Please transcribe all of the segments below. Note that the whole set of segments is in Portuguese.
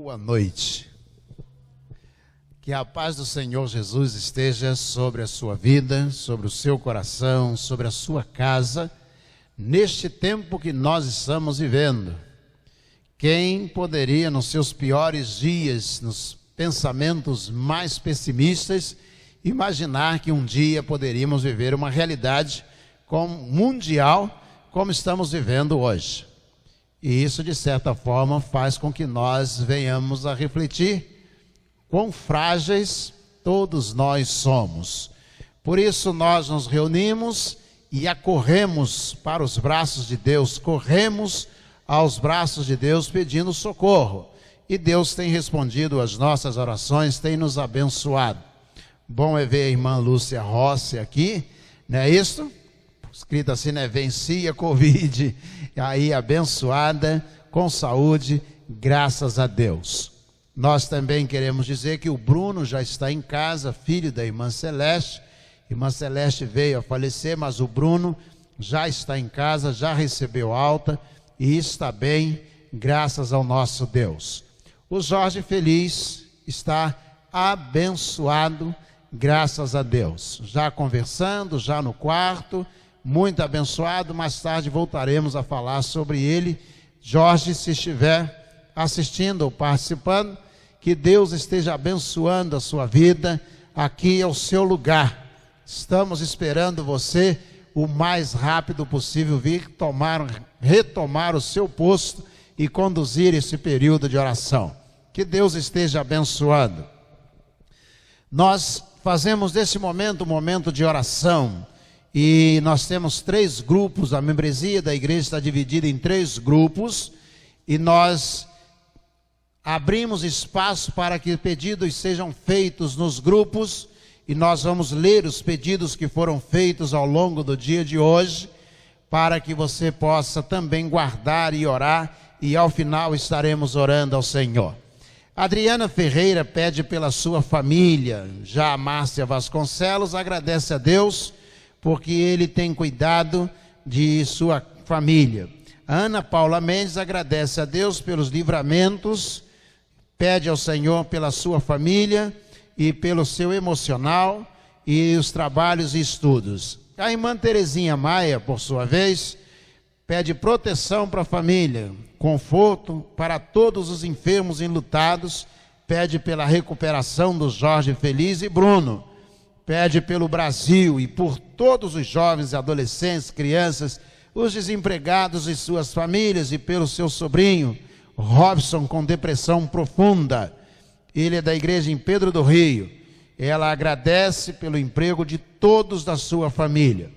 Boa noite. Que a paz do Senhor Jesus esteja sobre a sua vida, sobre o seu coração, sobre a sua casa, neste tempo que nós estamos vivendo. Quem poderia, nos seus piores dias, nos pensamentos mais pessimistas, imaginar que um dia poderíamos viver uma realidade mundial como estamos vivendo hoje? E isso, de certa forma, faz com que nós venhamos a refletir quão frágeis todos nós somos. Por isso nós nos reunimos e acorremos para os braços de Deus, corremos aos braços de Deus pedindo socorro. E Deus tem respondido às nossas orações, tem nos abençoado. Bom é ver a irmã Lúcia Rossi aqui, não é isso? Escrito assim, né? Venci a Covid, aí abençoada, com saúde, graças a Deus. Nós também queremos dizer que o Bruno já está em casa, filho da irmã Celeste. Irmã Celeste veio a falecer, mas o Bruno já está em casa, já recebeu alta e está bem, graças ao nosso Deus. O Jorge Feliz está abençoado, graças a Deus. Já conversando, já no quarto, muito abençoado. Mais tarde voltaremos a falar sobre ele. Jorge, se estiver assistindo ou participando, que Deus esteja abençoando a sua vida. Aqui é o seu lugar. Estamos esperando você o mais rápido possível vir retomar o seu posto e conduzir esse período de oração. Que Deus esteja abençoando. Nós fazemos desse momento um momento de oração. E nós temos 3 grupos, a membresia da igreja está dividida em 3 grupos, e nós abrimos espaço para que pedidos sejam feitos nos grupos, e nós vamos ler os pedidos que foram feitos ao longo do dia de hoje, para que você possa também guardar e orar, e ao final estaremos orando ao Senhor. Adriana Ferreira pede pela sua família, já a Márcia Vasconcelos agradece a Deus, porque Ele tem cuidado de sua família. A Ana Paula Mendes agradece a Deus pelos livramentos, pede ao Senhor pela sua família e pelo seu emocional e os trabalhos e estudos. A irmã Terezinha Maia, por sua vez, pede proteção para a família, conforto para todos os enfermos e enlutados, pede pela recuperação do Jorge Feliz e Bruno. Pede pelo Brasil e por todos os jovens e adolescentes, crianças, os desempregados e suas famílias, e pelo seu sobrinho, Robson, com depressão profunda. Ele é da igreja em Pedro do Rio. Ela agradece pelo emprego de todos da sua família.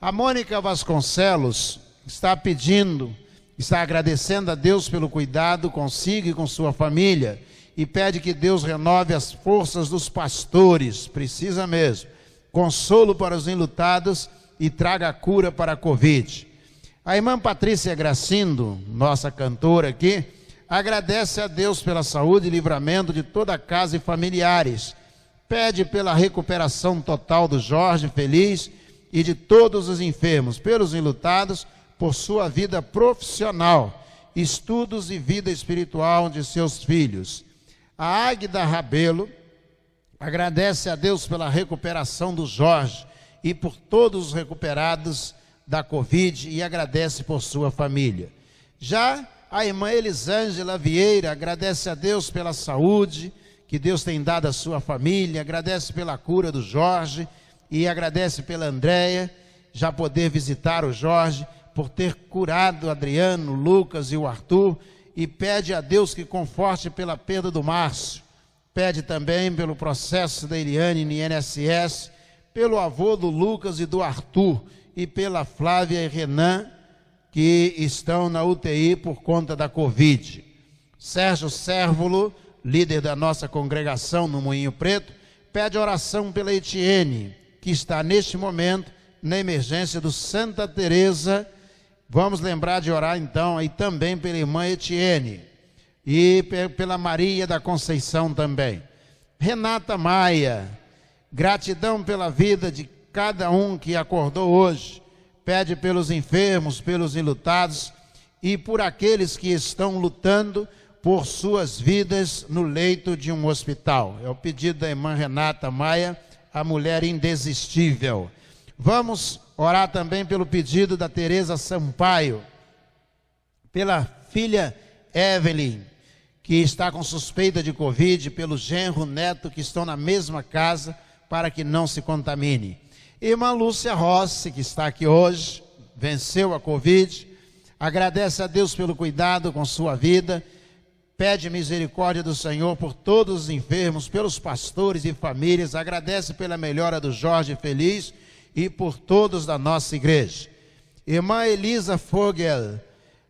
A Mônica Vasconcelos está agradecendo a Deus pelo cuidado consigo e com sua família, e pede que Deus renove as forças dos pastores, precisa mesmo, consolo para os enlutados e traga cura para a Covid. A irmã Patrícia Gracindo, nossa cantora aqui, agradece a Deus pela saúde e livramento de toda a casa e familiares, pede pela recuperação total do Jorge Feliz e de todos os enfermos, pelos enlutados, por sua vida profissional, estudos e vida espiritual de seus filhos. A Águida Rabelo agradece a Deus pela recuperação do Jorge e por todos os recuperados da Covid, e agradece por sua família. Já a irmã Elisângela Vieira agradece a Deus pela saúde que Deus tem dado à sua família, agradece pela cura do Jorge e agradece pela Andréia já poder visitar o Jorge, por ter curado o Adriano, o Lucas e o Arthur, e pede a Deus que conforte pela perda do Márcio. Pede também pelo processo da Eliane no INSS, pelo avô do Lucas e do Arthur, e pela Flávia e Renan, que estão na UTI por conta da Covid. Sérgio Sérvulo, líder da nossa congregação no Moinho Preto, pede oração pela Etienne, que está neste momento na emergência do Santa Teresa. Vamos lembrar de orar então aí também pela irmã Etienne e pela Maria da Conceição também. Renata Maia, gratidão pela vida de cada um que acordou hoje, pede pelos enfermos, pelos enlutados e por aqueles que estão lutando por suas vidas no leito de um hospital. É o pedido da irmã Renata Maia, a mulher indesistível. Vamos orar também pelo pedido da Tereza Sampaio, pela filha Evelyn, que está com suspeita de Covid, pelo genro, neto, que estão na mesma casa, para que não se contamine. Irmã Lúcia Rossi, que está aqui hoje, venceu a Covid, agradece a Deus pelo cuidado com sua vida, pede misericórdia do Senhor por todos os enfermos, pelos pastores e famílias, agradece pela melhora do Jorge Feliz e por todos da nossa igreja. Irmã Elisa Fogel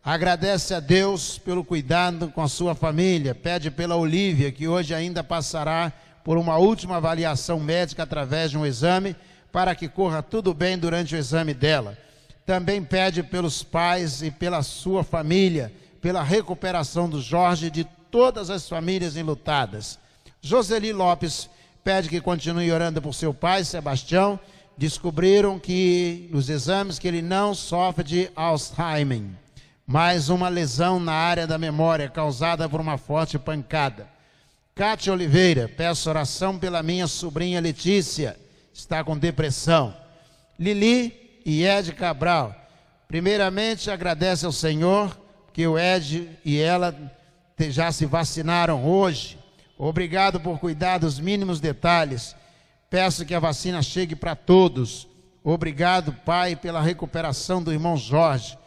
agradece a Deus pelo cuidado com a sua família, pede pela Olívia, que hoje ainda passará por uma última avaliação médica através de um exame, para que corra tudo bem durante o exame dela. Também pede pelos pais e pela sua família, pela recuperação do Jorge e de todas as famílias enlutadas. Joseli Lopes pede que continue orando por seu pai, Sebastião. Descobriram que nos exames que ele não sofre de Alzheimer, mas uma lesão na área da memória causada por uma forte pancada. Cátia Oliveira, peço oração pela minha sobrinha Letícia, está com depressão. Lili e Ed Cabral, primeiramente agradece ao Senhor que o Ed e ela já se vacinaram hoje. Obrigado por cuidar dos mínimos detalhes. Peço que a vacina chegue para todos. Obrigado, Pai, pela recuperação do irmão Jorge.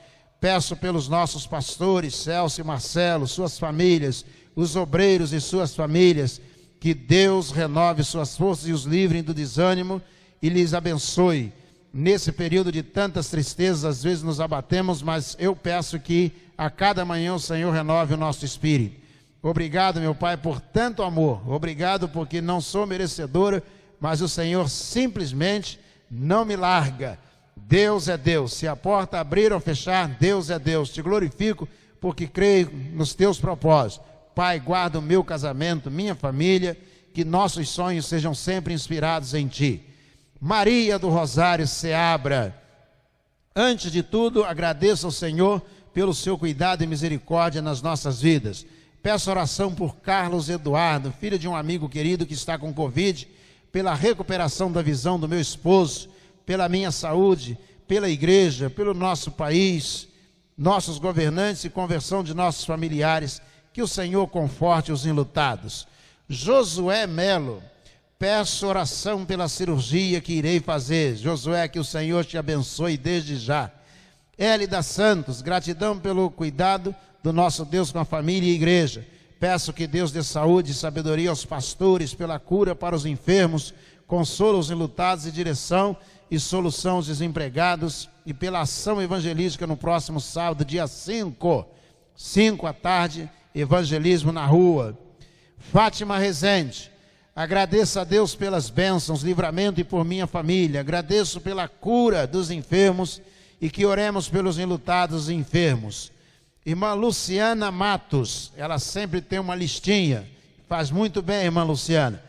Peço pelos nossos pastores, Celso e Marcelo, suas famílias, os obreiros e suas famílias, que Deus renove suas forças e os livre do desânimo e lhes abençoe. Nesse período de tantas tristezas, às vezes nos abatemos, mas eu peço que a cada manhã o Senhor renove o nosso espírito. Obrigado, meu Pai, por tanto amor. Obrigado porque não sou merecedora, mas o Senhor simplesmente não me larga. Deus é Deus. Se a porta abrir ou fechar, Deus é Deus. Te glorifico porque creio nos teus propósitos. Pai, guarda o meu casamento, minha família, que nossos sonhos sejam sempre inspirados em Ti. Maria do Rosário Seabra, antes de tudo, agradeço ao Senhor pelo seu cuidado e misericórdia nas nossas vidas. Peço oração por Carlos Eduardo, filho de um amigo querido que está com Covid, pela recuperação da visão do meu esposo, pela minha saúde, pela igreja, pelo nosso país, nossos governantes e conversão de nossos familiares. Que o Senhor conforte os enlutados. Josué Melo, peço oração pela cirurgia que irei fazer. Josué, que o Senhor te abençoe desde já. Hélida Santos, gratidão pelo cuidado do nosso Deus com a família e igreja. Peço que Deus dê saúde e sabedoria aos pastores, pela cura para os enfermos, consolo os enlutados e direção e solução aos desempregados, e pela ação evangelística no próximo sábado, dia 5 à tarde, evangelismo na rua. Fátima Rezende, agradeço a Deus pelas bênçãos, livramento e por minha família. Agradeço pela cura dos enfermos e que oremos pelos enlutados e enfermos. Irmã Luciana Matos, ela sempre tem uma listinha. Faz muito bem, irmã Luciana.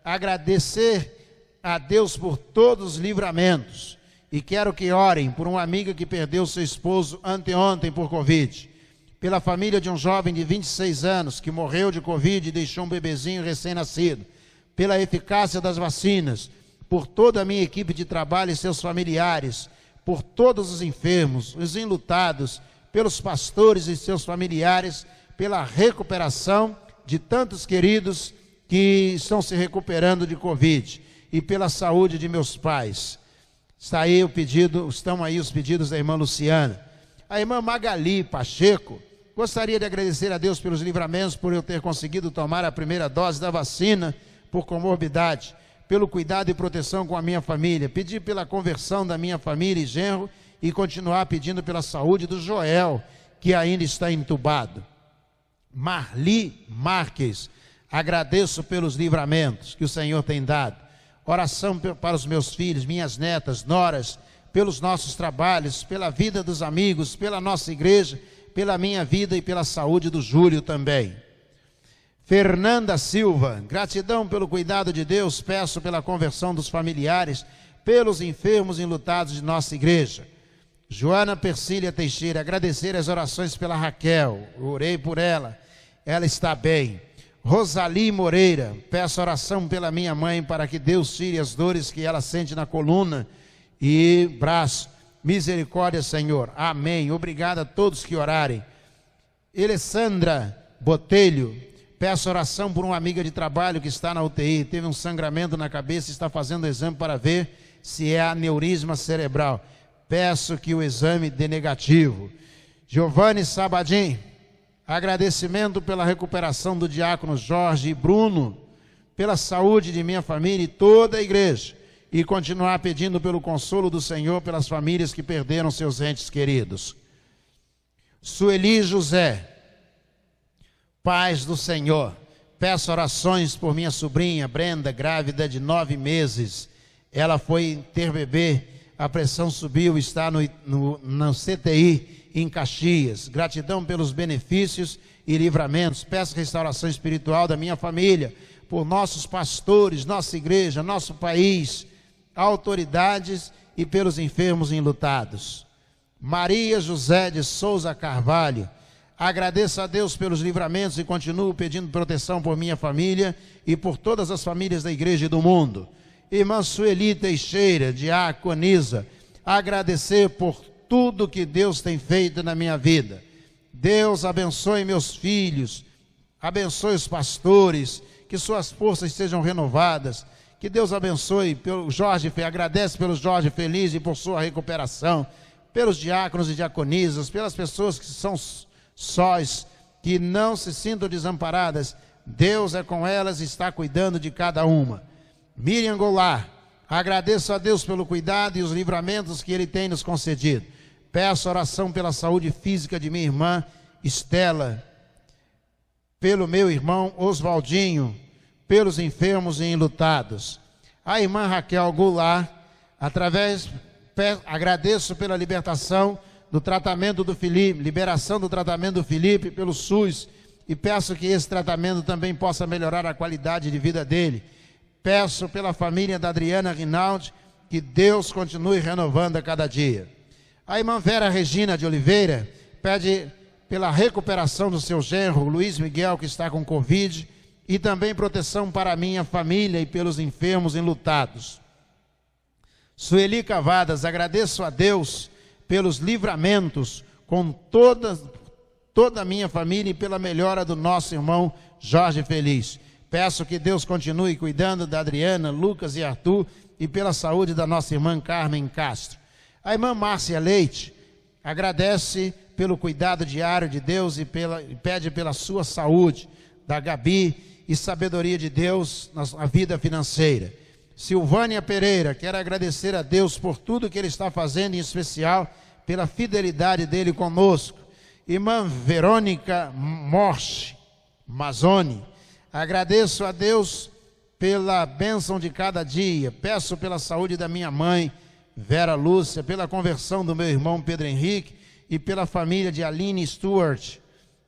Agradecer a Deus por todos os livramentos. E quero que orem por uma amiga que perdeu seu esposo anteontem por Covid. Pela família de um jovem de 26 anos que morreu de Covid e deixou um bebezinho recém-nascido. Pela eficácia das vacinas. Por toda a minha equipe de trabalho e seus familiares. Por todos os enfermos, os enlutados, pelos pastores e seus familiares, pela recuperação de tantos queridos que estão se recuperando de Covid e pela saúde de meus pais. Estão aí os pedidos da irmã Luciana. A irmã Magali Pacheco, gostaria de agradecer a Deus pelos livramentos, por eu ter conseguido tomar a primeira dose da vacina por comorbidade, pelo cuidado e proteção com a minha família, pedir pela conversão da minha família e genro e continuar pedindo pela saúde do Joel, que ainda está entubado. Marli Marques, agradeço pelos livramentos que o Senhor tem dado. Oração para os meus filhos, minhas netas, noras, pelos nossos trabalhos, pela vida dos amigos, pela nossa igreja, pela minha vida e pela saúde do Júlio também. Fernanda Silva, gratidão pelo cuidado de Deus, peço pela conversão dos familiares, pelos enfermos e enlutados de nossa igreja. Joana Persília Teixeira, agradecer as orações pela Raquel, orei por ela. ela está bem. Rosali Moreira, peço oração pela minha mãe para que Deus tire as dores que ela sente na coluna e braço. Misericórdia, Senhor. Amém. Obrigado a todos que orarem. Alessandra Botelho, peço oração por uma amiga de trabalho que está na UTI, teve um sangramento na cabeça e está fazendo exame para ver se é aneurisma cerebral. Peço que o exame dê negativo. Giovanni Sabadim, agradecimento pela recuperação do diácono Jorge e Bruno, pela saúde de minha família e toda a igreja, e continuar pedindo pelo consolo do Senhor pelas famílias que perderam seus entes queridos. Sueli José, paz do Senhor, peço orações por minha sobrinha Brenda, grávida de 9 meses, ela foi ter bebê, a pressão subiu, está no CTI em Caxias. Gratidão pelos benefícios e livramentos. Peço restauração espiritual da minha família, por nossos pastores, nossa igreja, nosso país, autoridades e pelos enfermos e enlutados. Maria José de Souza Carvalho, agradeço a Deus pelos livramentos e continuo pedindo proteção por minha família e por todas as famílias da igreja e do mundo. Irmã Sueli Teixeira, diaconisa, agradecer por tudo que Deus tem feito na minha vida. Deus abençoe meus filhos, abençoe os pastores, que suas forças sejam renovadas, que Deus abençoe pelo Jorge, agradece pelo Jorge Feliz e por sua recuperação, pelos diáconos e diaconisas, pelas pessoas que são sós, que não se sintam desamparadas. Deus é com elas e está cuidando de cada uma. Miriam Goulart, agradeço a Deus pelo cuidado e os livramentos que Ele tem nos concedido. Peço oração pela saúde física de minha irmã Estela, pelo meu irmão Oswaldinho, pelos enfermos e enlutados. A irmã Raquel Goulart, agradeço pela libertação do tratamento do Felipe, liberação do tratamento do Felipe pelo SUS, e peço que esse tratamento também possa melhorar a qualidade de vida dele. Peço pela família da Adriana Rinaldi, que Deus continue renovando a cada dia. A irmã Vera Regina de Oliveira pede pela recuperação do seu genro, Luiz Miguel, que está com Covid, e também proteção para a minha família e pelos enfermos e enlutados. Sueli Cavadas, agradeço a Deus pelos livramentos com toda a minha família e pela melhora do nosso irmão Jorge Feliz. Peço que Deus continue cuidando da Adriana, Lucas e Arthur e pela saúde da nossa irmã Carmen Castro. A irmã Márcia Leite agradece pelo cuidado diário de Deus e pede pela sua saúde, da Gabi e sabedoria de Deus na vida financeira. Silvânia Pereira, quero agradecer a Deus por tudo que Ele está fazendo, em especial pela fidelidade dEle conosco. Irmã Verônica Morche Mazzoni, agradeço a Deus pela bênção de cada dia, peço pela saúde da minha mãe, Vera Lúcia, pela conversão do meu irmão Pedro Henrique e pela família de Aline Stewart,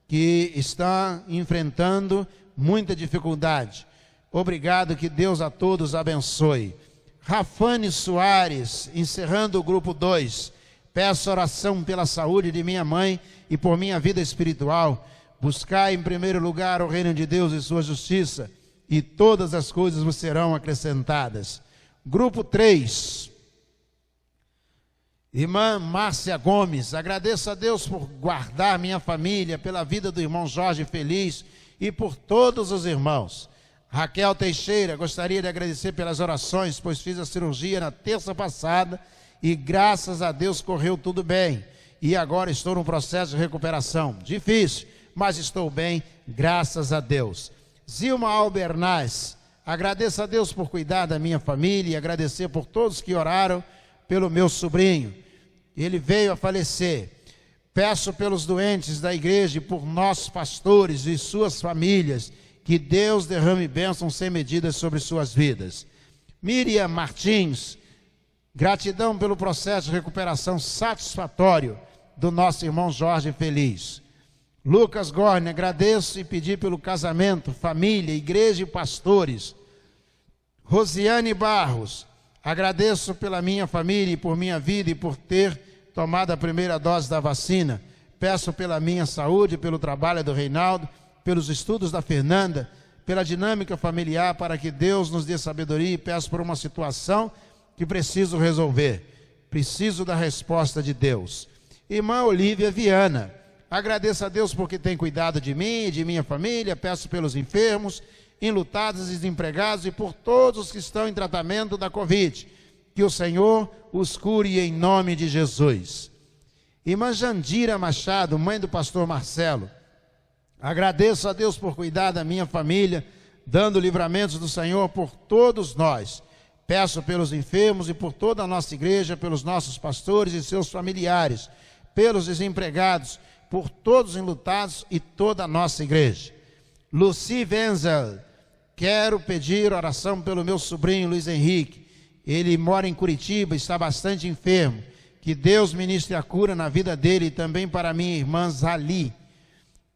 que está enfrentando muita dificuldade. Obrigado, que Deus a todos abençoe. Rafane Soares, encerrando o grupo 2, peço oração pela saúde de minha mãe e por minha vida espiritual. Buscai em primeiro lugar o reino de Deus e sua justiça, e todas as coisas vos serão acrescentadas. Grupo 3, irmã Márcia Gomes, agradeço a Deus por guardar minha família, pela vida do irmão Jorge Feliz e por todos os irmãos. Raquel Teixeira, gostaria de agradecer pelas orações, pois fiz a cirurgia na terça passada e graças a Deus correu tudo bem. E agora estou no processo de recuperação. Difícil, mas estou bem, graças a Deus. Zilma Albernaz, agradeço a Deus por cuidar da minha família e agradecer por todos que oraram pelo meu sobrinho. Ele veio a falecer. Peço pelos doentes da igreja e por nossos pastores e suas famílias, que Deus derrame bênçãos sem medidas sobre suas vidas. Miriam Martins, gratidão pelo processo de recuperação satisfatório do nosso irmão Jorge Feliz. Lucas Gorne, agradeço e pedi pelo casamento, família, igreja e pastores. Rosiane Barros, agradeço pela minha família e por minha vida e por ter tomado a primeira dose da vacina. Peço pela minha saúde, pelo trabalho do Reinaldo, pelos estudos da Fernanda, pela dinâmica familiar, para que Deus nos dê sabedoria, e peço por uma situação que preciso resolver. Preciso da resposta de Deus. Irmã Olívia Viana, agradeço a Deus porque tem cuidado de mim e de minha família. Peço pelos enfermos, enlutados e desempregados e por todos os que estão em tratamento da Covid. Que o Senhor os cure em nome de Jesus. Irmã Jandira Machado, mãe do pastor Marcelo, agradeço a Deus por cuidar da minha família, dando livramentos do Senhor por todos nós. Peço pelos enfermos e por toda a nossa igreja, pelos nossos pastores e seus familiares, pelos desempregados, por todos os enlutados e toda a nossa igreja. Luci Wenzel, quero pedir oração pelo meu sobrinho Luiz Henrique. Ele mora em Curitiba, está bastante enfermo. Que Deus ministre a cura na vida dele e também para minha irmã Zali,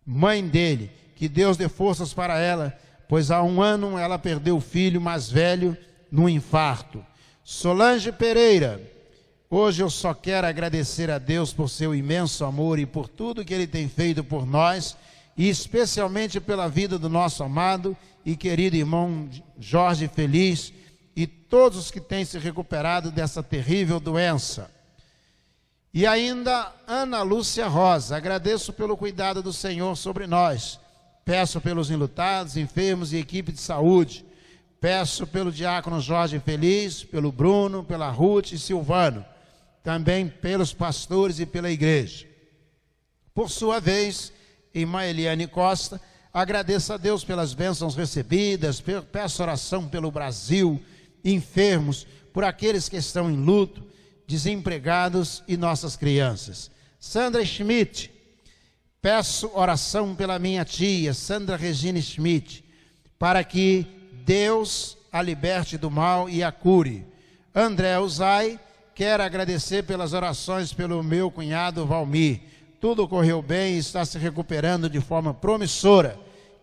mãe dele. Que Deus dê forças para ela, pois há 1 ano ela perdeu o filho mais velho num infarto. Solange Pereira, hoje eu só quero agradecer a Deus por seu imenso amor e por tudo que Ele tem feito por nós, e especialmente pela vida do nosso amado e querido irmão Jorge Feliz e todos os que têm se recuperado dessa terrível doença. E ainda Ana Lúcia Rosa, agradeço pelo cuidado do Senhor sobre nós. Peço pelos enlutados, enfermos e equipe de saúde. Peço pelo diácono Jorge Feliz, pelo Bruno, pela Ruth e Silvano. Também pelos pastores e pela igreja. Por sua vez, irmã Eliane Costa, agradeço a Deus pelas bênçãos recebidas, peço oração pelo Brasil, enfermos, por aqueles que estão em luto, desempregados e nossas crianças. Sandra Schmidt, peço oração pela minha tia, Sandra Regina Schmidt, para que Deus a liberte do mal e a cure. André Uzai, quero agradecer pelas orações pelo meu cunhado Valmir. Tudo correu bem e está se recuperando de forma promissora.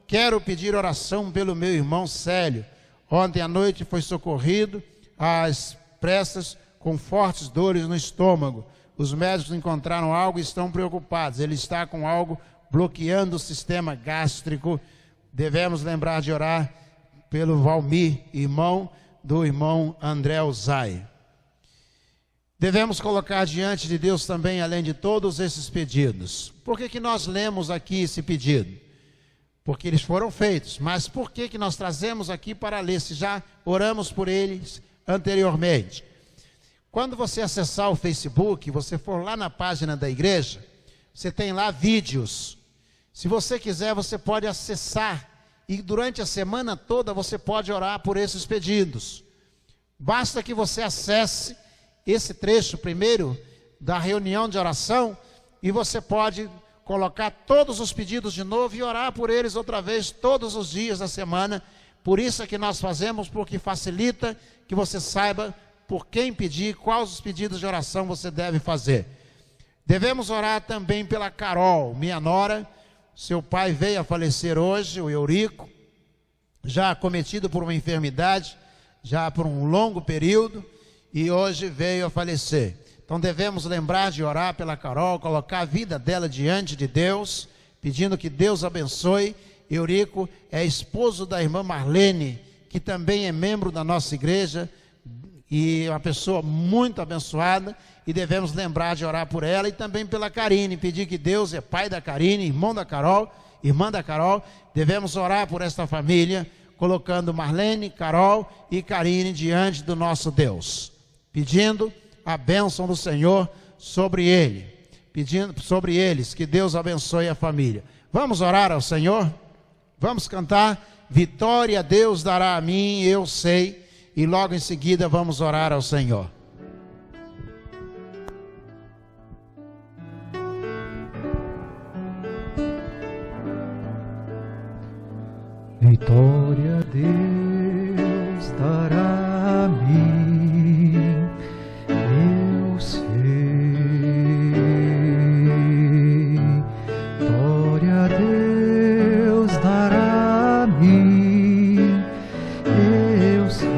Quero pedir oração pelo meu irmão Célio. Ontem à noite foi socorrido às pressas com fortes dores no estômago. Os médicos encontraram algo e estão preocupados. Ele está com algo bloqueando o sistema gástrico. Devemos lembrar de orar pelo Valmir, irmão do irmão André Uzai. Devemos colocar diante de Deus também, além de todos esses pedidos. Por que nós lemos aqui esse pedido? Porque eles foram feitos. Mas por que nós trazemos aqui para ler, se já oramos por eles anteriormente? Quando você acessar o Facebook, você for lá na página da igreja, você tem lá vídeos. Se você quiser, você pode acessar. E durante a semana toda você pode orar por esses pedidos. Basta que você acesse esse trecho primeiro da reunião de oração e você pode colocar todos os pedidos de novo e orar por eles outra vez todos os dias da semana. Por isso é que nós fazemos, porque facilita que você saiba por quem pedir, quais os pedidos de oração você deve fazer. Devemos orar também pela Carol, minha nora. Seu pai veio a falecer hoje, o Eurico, já acometido por uma enfermidade, já por um longo período, e hoje veio a falecer. Então devemos lembrar de orar pela Carol, colocar a vida dela diante de Deus, pedindo que Deus abençoe. Eurico é esposo da irmã Marlene, que também é membro da nossa igreja, e uma pessoa muito abençoada, e devemos lembrar de orar por ela e também pela Karine, pedir que Deus é pai da Karine, irmão da Carol, irmã da Carol. Devemos orar por esta família, colocando Marlene, Carol e Karine diante do nosso Deus, pedindo a bênção do Senhor sobre ele, pedindo sobre eles, que Deus abençoe a família. Vamos orar ao Senhor? Vamos cantar Vitória Deus dará a mim, eu sei, e logo em seguida vamos orar ao Senhor. Vitória Deus dará a mim, eu sei. Vitória Deus dará a mim, eu sei.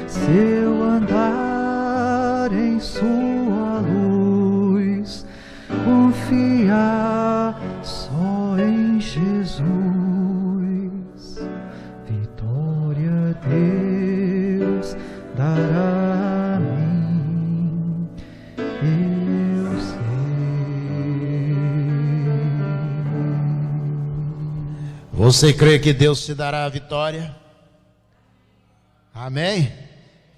Se eu andar em sua luz, confiar Você crê que Deus te dará a vitória? Amém?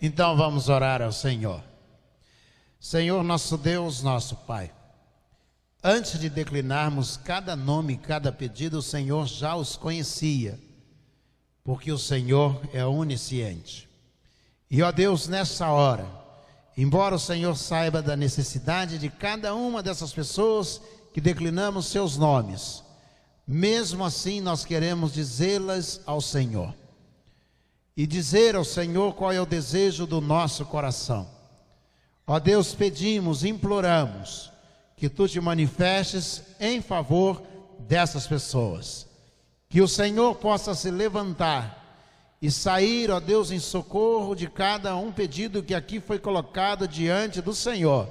Então vamos orar ao Senhor. Senhor, nosso Deus, nosso Pai, antes de declinarmos cada nome, cada pedido, o Senhor já os conhecia, porque o Senhor é onisciente. E, ó Deus, nessa hora, embora o Senhor saiba da necessidade de cada uma dessas pessoas que declinamos seus nomes, mesmo assim nós queremos dizê-las ao Senhor. E dizer ao Senhor qual é o desejo do nosso coração. Ó Deus, pedimos, imploramos que Tu te manifestes em favor dessas pessoas. Que o Senhor possa se levantar e sair, ó Deus, em socorro de cada um pedido que aqui foi colocado diante do Senhor.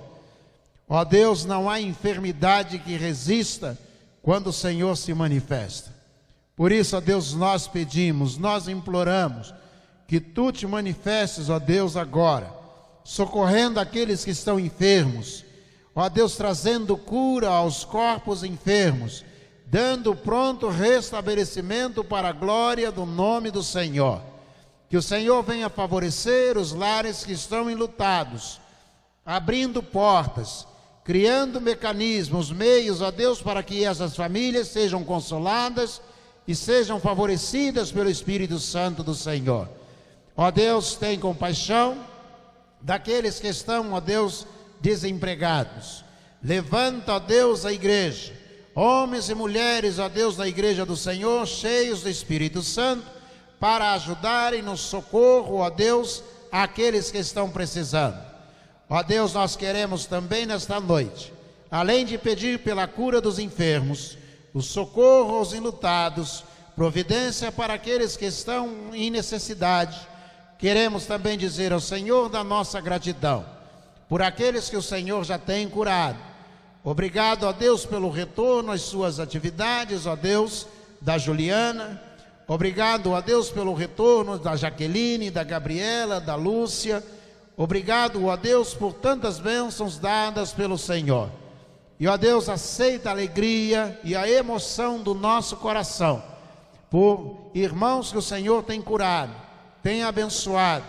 Ó Deus, não há enfermidade que resista quando o Senhor se manifesta. Por isso, ó Deus, nós pedimos, nós imploramos que Tu te manifestes, ó Deus, agora, socorrendo aqueles que estão enfermos, ó Deus, trazendo cura aos corpos enfermos, dando pronto restabelecimento para a glória do nome do Senhor. Que o Senhor venha favorecer os lares que estão enlutados, abrindo portas, criando mecanismos, meios, ó Deus, para que essas famílias sejam consoladas e sejam favorecidas pelo Espírito Santo do Senhor. Ó Deus, tem compaixão daqueles que estão, ó Deus, desempregados. Levanta, ó Deus, a igreja, homens e mulheres, ó Deus, da igreja do Senhor, cheios do Espírito Santo, para ajudarem no socorro, ó Deus, àqueles que estão precisando. Ó Deus, nós queremos também nesta noite, além de pedir pela cura dos enfermos, o socorro aos enlutados, providência para aqueles que estão em necessidade, queremos também dizer ao Senhor da nossa gratidão por aqueles que o Senhor já tem curado. Obrigado, ó Deus, pelo retorno às suas atividades, ó Deus, da Juliana. Obrigado, ó Deus, pelo retorno da Jaqueline, da Gabriela, da Lúcia. Obrigado, ó Deus, por tantas bênçãos dadas pelo Senhor. E, ó Deus, aceita a alegria e a emoção do nosso coração por irmãos que o Senhor tem curado, tem abençoado,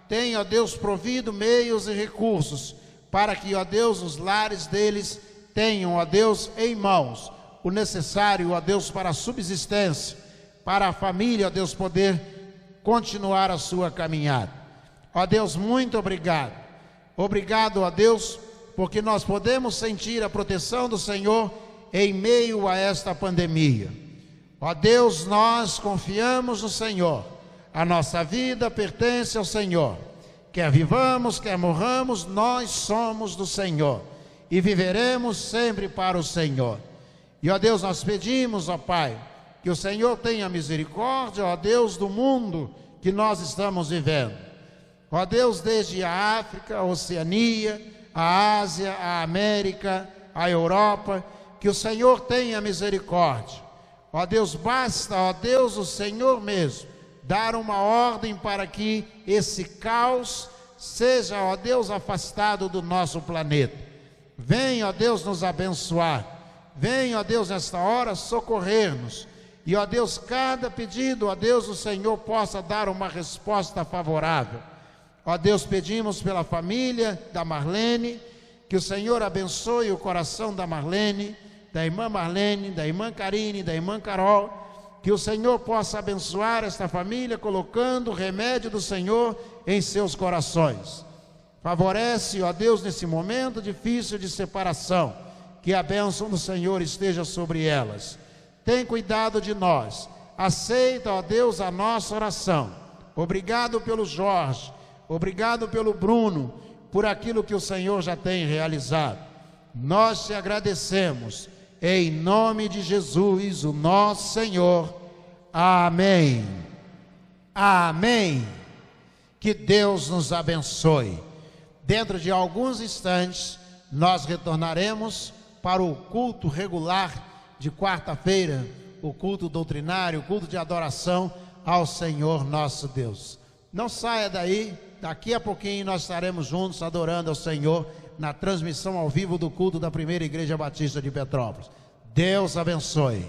tem, ó Deus, provido meios e recursos para que, ó Deus, os lares deles tenham, ó Deus, em mãos o necessário, ó Deus, para a subsistência, para a família, ó Deus, poder continuar a sua caminhada. Ó Deus, muito obrigado. Obrigado, ó Deus, porque nós podemos sentir a proteção do Senhor em meio a esta pandemia. Ó Deus, nós confiamos no Senhor. A nossa vida pertence ao Senhor. Quer vivamos, quer morramos, nós somos do Senhor. E viveremos sempre para o Senhor. E, ó Deus, nós pedimos, ó Pai, que o Senhor tenha misericórdia, ó Deus, do mundo que nós estamos vivendo. Ó Deus, desde a África, a Oceania, a Ásia, a América, a Europa, que o Senhor tenha misericórdia. Ó Deus, basta, ó Deus, o Senhor mesmo dar uma ordem para que esse caos seja, ó Deus, afastado do nosso planeta. Venha, ó Deus, nos abençoar. Venha, ó Deus, nesta hora socorrer-nos. E, ó Deus, cada pedido, ó Deus, o Senhor possa dar uma resposta favorável. Ó Deus, pedimos pela família da Marlene, que o Senhor abençoe o coração da Marlene, da irmã Marlene, da irmã Karine, da irmã Carol. Que o Senhor possa abençoar esta família, colocando o remédio do Senhor em seus corações. Favorece, ó Deus, nesse momento difícil de separação, que a bênção do Senhor esteja sobre elas. Tem cuidado de nós. Aceita, ó Deus, a nossa oração. Obrigado pelo Jorge, obrigado pelo Bruno, por aquilo que o Senhor já tem realizado. Nós te agradecemos. Em nome de Jesus, o nosso Senhor. Amém. Amém. Que Deus nos abençoe. Dentro de alguns instantes, nós retornaremos para o culto regular de quarta-feira, o culto doutrinário, o culto de adoração ao Senhor nosso Deus. Não saia daí, daqui a pouquinho nós estaremos juntos adorando ao Senhor na transmissão ao vivo do culto da Primeira Igreja Batista de Petrópolis. Deus abençoe.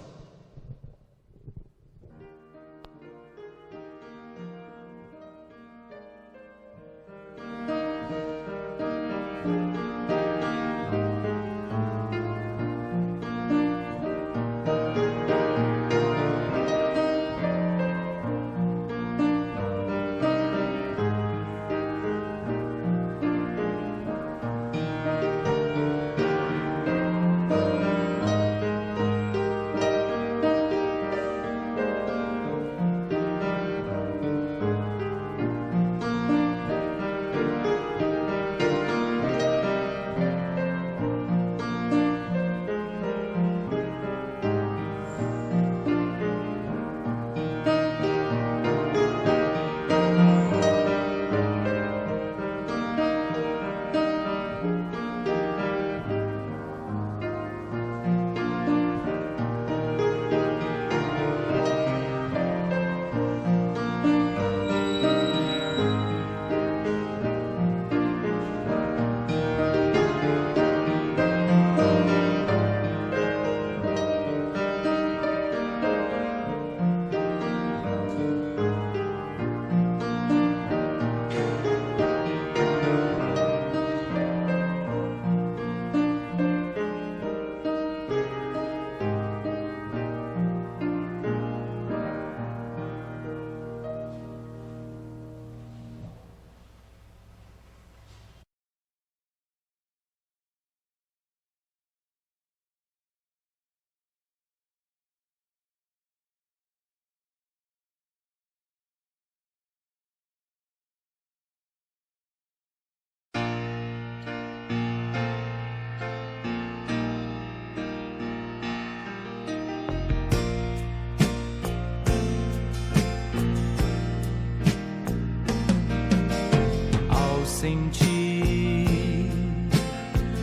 sentir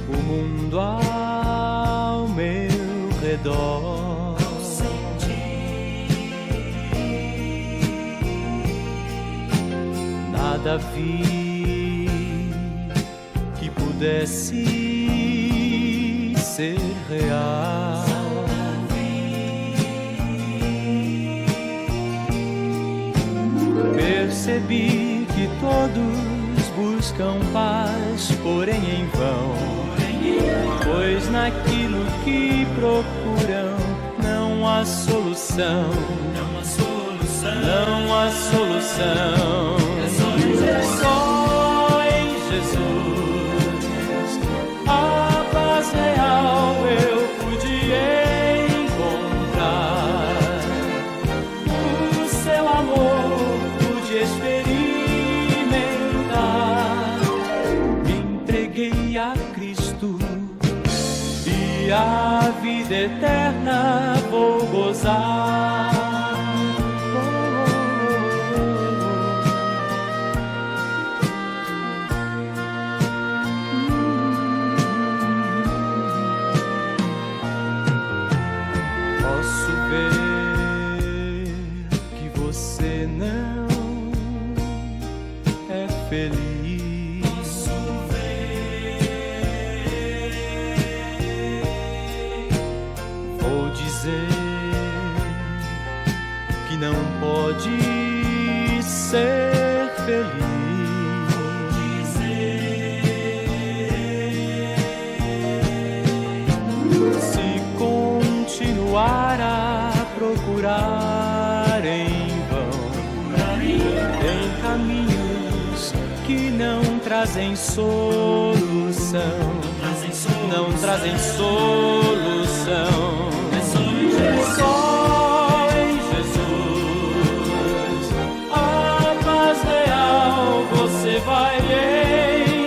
o mundo ao meu redor, nada vi que pudesse ser real. Percebi que todos buscam paz, porém em vão, pois naquilo que procuram não há solução, não há solução, não há solução. Só em Jesus a paz real eu pude encontrar, o seu amor pude experimentar. Me entreguei a Cristo e a vida eterna vou gozar. Posso ver que você não é feliz. Posso ver. Vou dizer que não pode ser feliz. A procurar em vão, em caminhos que não trazem solução, não trazem solução. Só em Jesus a paz real você vai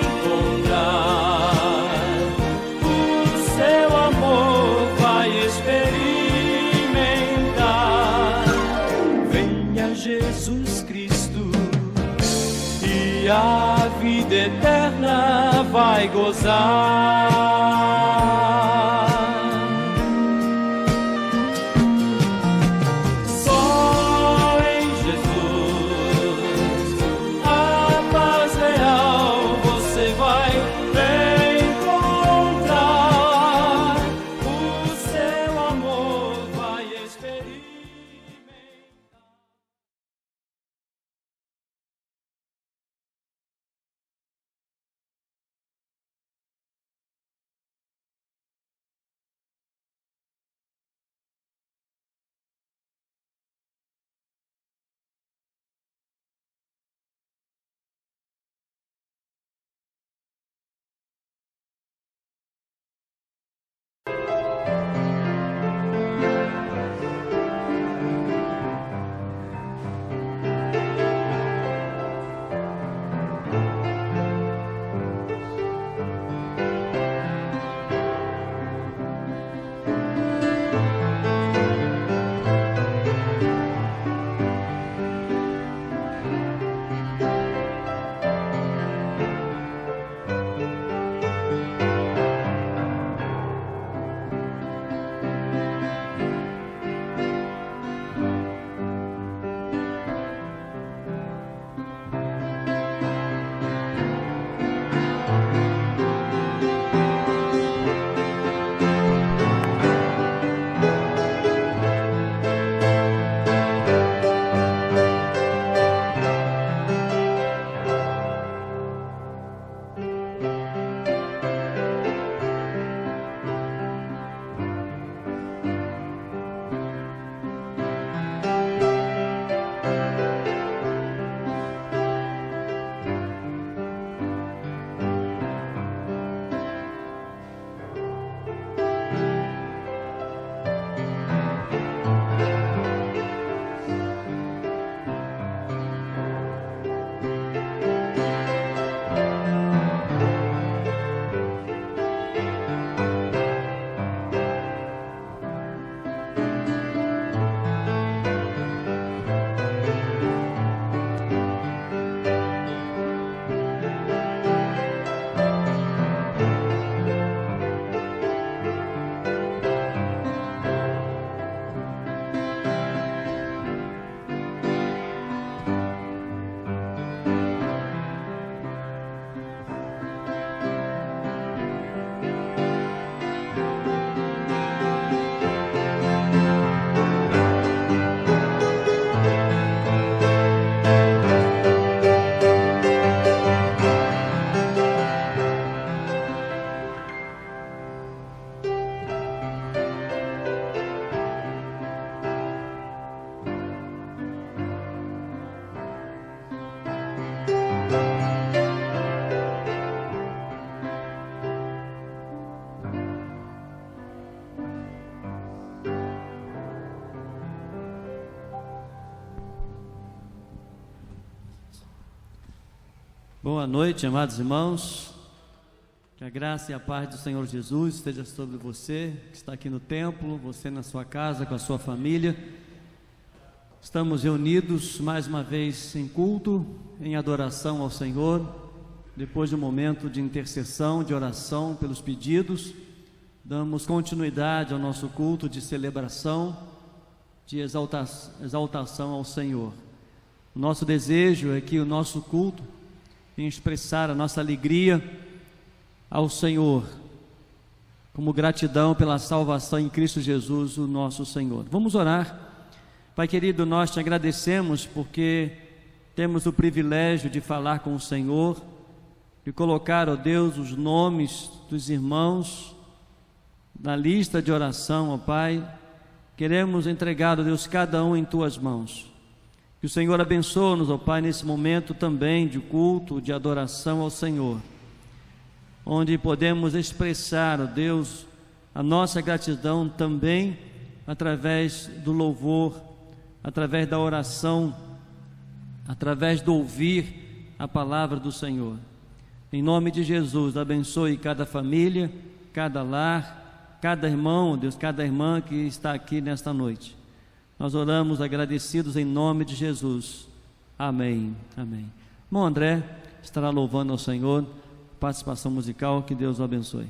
encontrar, o seu amor vai experimentar. Jesus Cristo e a vida eterna vai gozar. Boa noite, amados irmãos. Que a graça e a paz do Senhor Jesus esteja sobre você, que está aqui no templo, você na sua casa, com a sua família. Estamos reunidos mais uma vez em culto, em adoração ao Senhor, depois de um momento de intercessão, de oração pelos pedidos. Damos continuidade ao nosso culto de celebração, de exaltação ao Senhor. O nosso desejo é que o nosso culto venha expressar a nossa alegria ao Senhor, como gratidão pela salvação em Cristo Jesus, o nosso Senhor. Vamos orar. Pai querido, nós te agradecemos porque temos o privilégio de falar com o Senhor, de colocar, ó Deus, os nomes dos irmãos na lista de oração, ó Pai. Queremos entregar, ó Deus, cada um em tuas mãos. Que o Senhor abençoe-nos, ó Pai, nesse momento também de culto, de adoração ao Senhor, onde podemos expressar, ó Deus, a nossa gratidão também através do louvor, através da oração, através do ouvir a palavra do Senhor. Em nome de Jesus, abençoe cada família, cada lar, cada irmão, Deus, cada irmã que está aqui nesta noite. Nós oramos agradecidos em nome de Jesus. Amém. Amém. Irmão André estará louvando ao Senhor. Participação musical, que Deus o abençoe.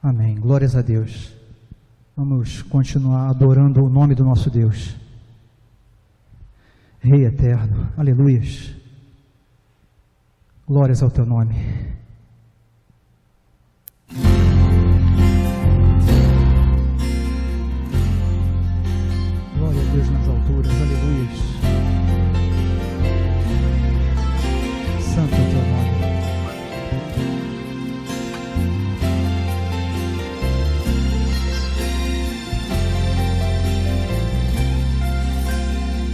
Amém, glórias a Deus. Vamos continuar adorando o nome do nosso Deus, Rei eterno, aleluias. Glórias ao teu nome. Glória a Deus nas alturas, aleluias. Santo é o teu nome.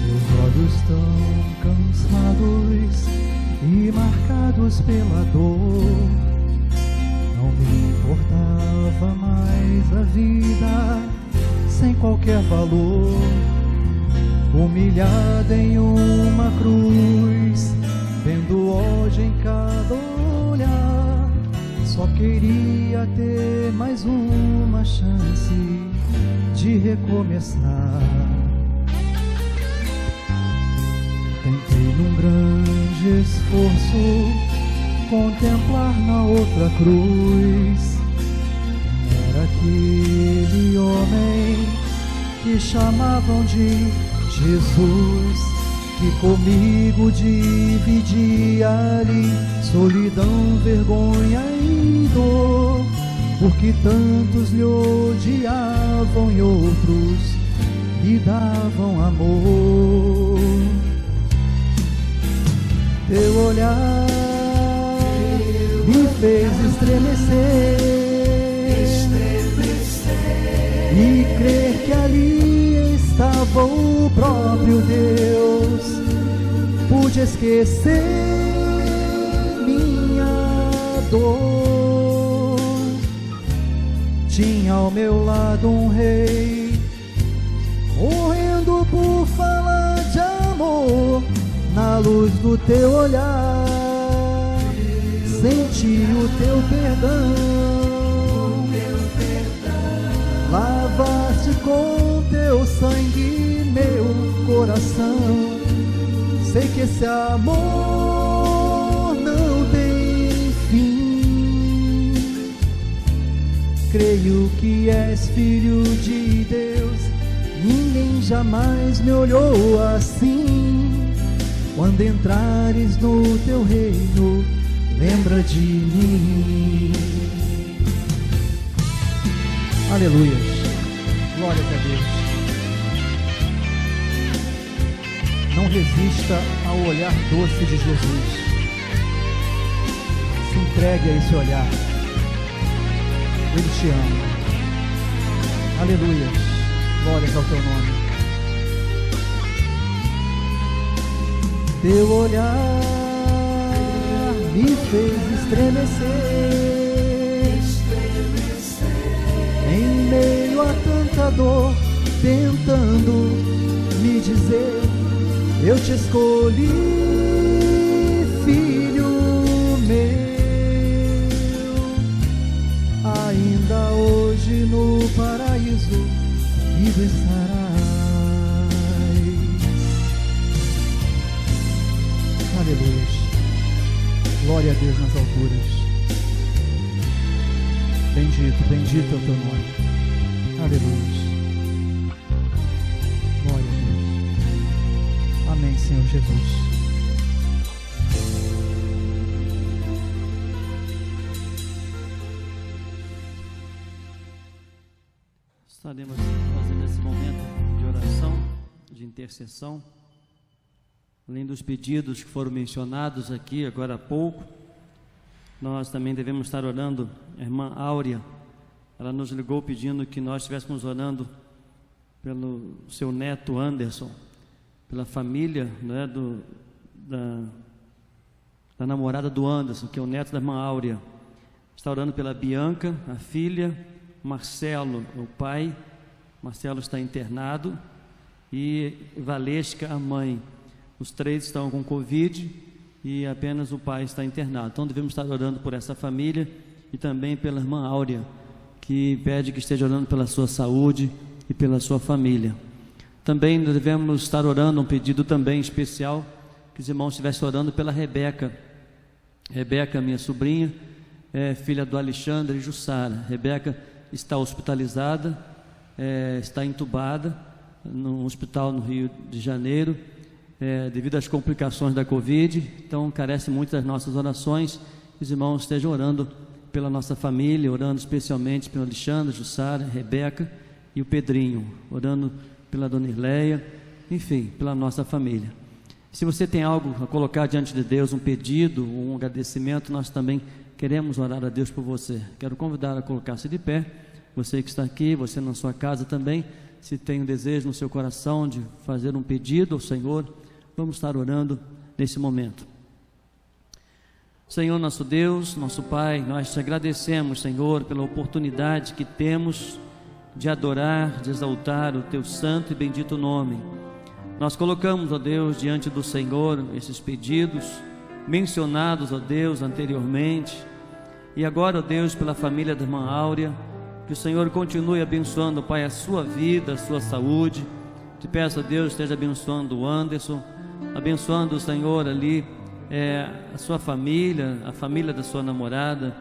Meus olhos tão cansados e marcados pela dor, não me importava mais a vida sem qualquer valor, humilhada em uma cruz, vendo ódio em cada olhar. Só queria ter mais uma chance de recomeçar. Tentei num grande esforço contemplar na outra cruz quem era aquele homem que chamavam de Jesus, que comigo dividia ali solidão, vergonha e dor, porque tantos lhe odiavam e outros lhe davam amor. Teu olhar me fez estremecer e crer que ali estava o próprio Deus. Pude esquecer minha dor. Tinha ao meu lado um rei, morrendo por falar de amor. Na luz do teu olhar, senti o teu perdão. Lavaste com teu sangue meu coração. Sei que esse amor não tem fim. Creio que és filho de Deus. Ninguém jamais me olhou assim. Quando entrares no teu reino, lembra de mim. Aleluia. Glória a Deus. Não resista ao olhar doce de Jesus. Se entregue a esse olhar. Ele te ama. Aleluia. Glórias ao teu nome. Teu olhar me fez estremecer. Em meio a tanta dor, tentando me dizer: eu te escolhi, filho meu. Ainda hoje no paraíso vivo estarás. Aleluia. Glória a Deus nas alturas. Bendito, bendito é o teu nome. Aleluia. Glória a Deus. Amém, Senhor Jesus. Estaremos fazendo esse momento de oração, de intercessão. Além dos pedidos que foram mencionados aqui agora há pouco, nós também devemos estar orando. A irmã Áurea, ela nos ligou pedindo que nós estivéssemos orando pelo seu neto Anderson, pela família, né, da namorada do Anderson, que é o neto da irmã Áurea. Está orando pela Bianca, a filha, Marcelo, o pai. Marcelo está internado, e Valesca, a mãe. Os três estão com Covid e apenas o pai está internado. Então devemos estar orando por essa família e também pela irmã Áurea, que pede que esteja orando pela sua saúde e pela sua família. Também devemos estar orando, um pedido também especial, que os irmãos estivessem orando pela Rebeca. Rebeca, minha sobrinha, é filha do Alexandre e Jussara. Rebeca está hospitalizada, está entubada no hospital no Rio de Janeiro, devido às complicações da Covid. Então carece muito das nossas orações. Os irmãos estejam orando pela nossa família, orando especialmente pelo Alexandre, Jussara, Rebeca e o Pedrinho, orando pela dona Irleia, enfim, pela nossa família. Se você tem algo a colocar diante de Deus, um pedido, um agradecimento, nós também queremos orar a Deus por você. Quero convidar a colocar-se de pé, você que está aqui, você na sua casa também. Se tem um desejo no seu coração de fazer um pedido ao Senhor, vamos estar orando nesse momento. Senhor nosso Deus, nosso Pai, nós te agradecemos, Senhor, pela oportunidade que temos de adorar, de exaltar o teu santo e bendito nome. Nós colocamos, ó Deus, diante do Senhor esses pedidos mencionados, ó Deus, anteriormente, e agora, ó Deus, pela família da irmã Áurea, que o Senhor continue abençoando, Pai, a sua vida, a sua saúde. Te peço, ó Deus, esteja abençoando o Anderson, abençoando o Senhor ali, a sua família, a família da sua namorada.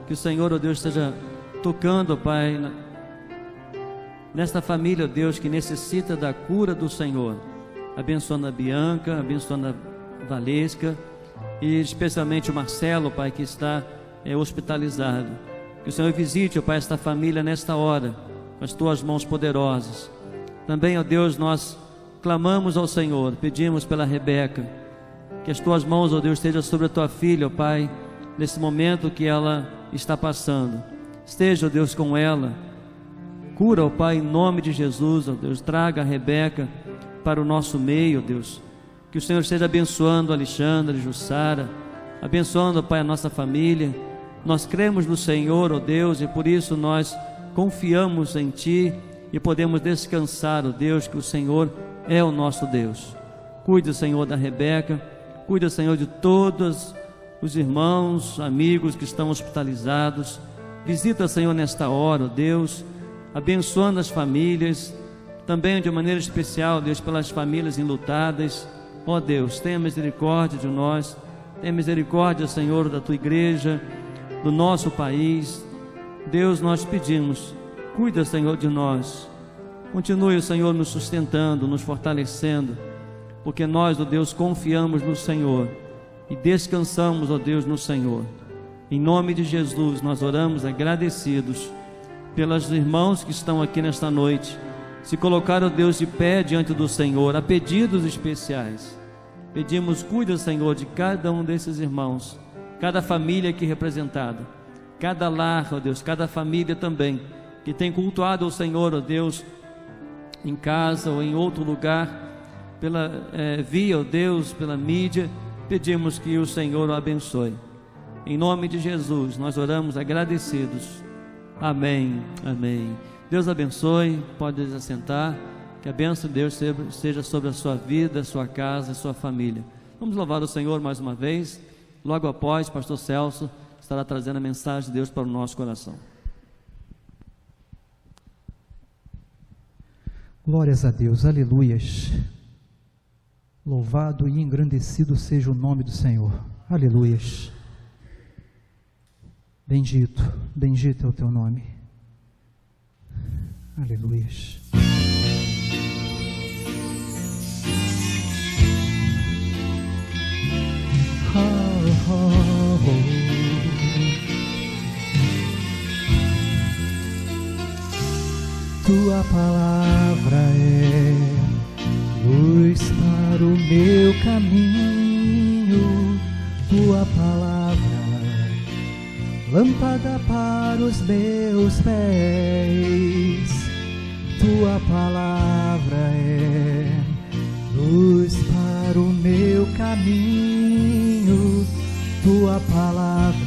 Que o Senhor, ó Deus, esteja tocando, ó Pai, nesta família, ó Deus, que necessita da cura do Senhor, abençoando a Bianca, abençoando a Valesca e especialmente o Marcelo, Pai, que está hospitalizado. Que o Senhor visite, ó Pai, esta família nesta hora, com as tuas mãos poderosas. Também, ó Deus, nós clamamos ao Senhor, pedimos pela Rebeca, que as tuas mãos, ó Deus, estejam sobre a tua filha, ó Pai, nesse momento que ela está passando. Esteja, ó Deus, com ela. Cura, ó Pai, em nome de Jesus, ó Deus. Traga a Rebeca para o nosso meio, ó Deus. Que o Senhor esteja abençoando Alexandre, Jussara, abençoando, ó Pai, a nossa família. Nós cremos no Senhor, ó Deus, e por isso nós confiamos em Ti e podemos descansar, ó Deus, que o Senhor é o nosso Deus. Cuide, Senhor, da Rebeca, cuide, Senhor, de todos os irmãos, amigos que estão hospitalizados. Visita, Senhor, nesta hora, ó Deus, abençoando as famílias, também de maneira especial, Deus, pelas famílias enlutadas. Ó Deus, tenha misericórdia de nós, tenha misericórdia, Senhor, da Tua igreja, do nosso país. Deus, nós pedimos, cuida, Senhor, de nós. Continue, Senhor, nos sustentando, nos fortalecendo, porque nós, ó Deus, confiamos no Senhor e descansamos, ó Deus, no Senhor. Em nome de Jesus, nós oramos agradecidos pelos irmãos que estão aqui nesta noite, se colocaram, ó Deus, de pé diante do Senhor, a pedidos especiais. Pedimos, cuida, Senhor, de cada um desses irmãos, cada família aqui representada, cada lar, ó Deus, cada família também, que tem cultuado ao Senhor, ó Deus, em casa ou em outro lugar, pela via, ó Deus, pela mídia. Pedimos que o Senhor o abençoe. Em nome de Jesus, nós oramos agradecidos. Amém, amém. Deus abençoe, pode assentar. Que a bênção de Deus seja sobre a sua vida, a sua casa, a sua família. Vamos louvar o Senhor mais uma vez. Logo após, pastor Celso estará trazendo a mensagem de Deus para o nosso coração. Glórias a Deus, aleluias. Louvado e engrandecido seja o nome do Senhor, aleluias. Bendito, bendito é o teu nome, aleluias. Tua palavra é luz para o meu caminho, tua palavra, lâmpada para os meus pés. Tua palavra é luz para o meu caminho, tua palavra,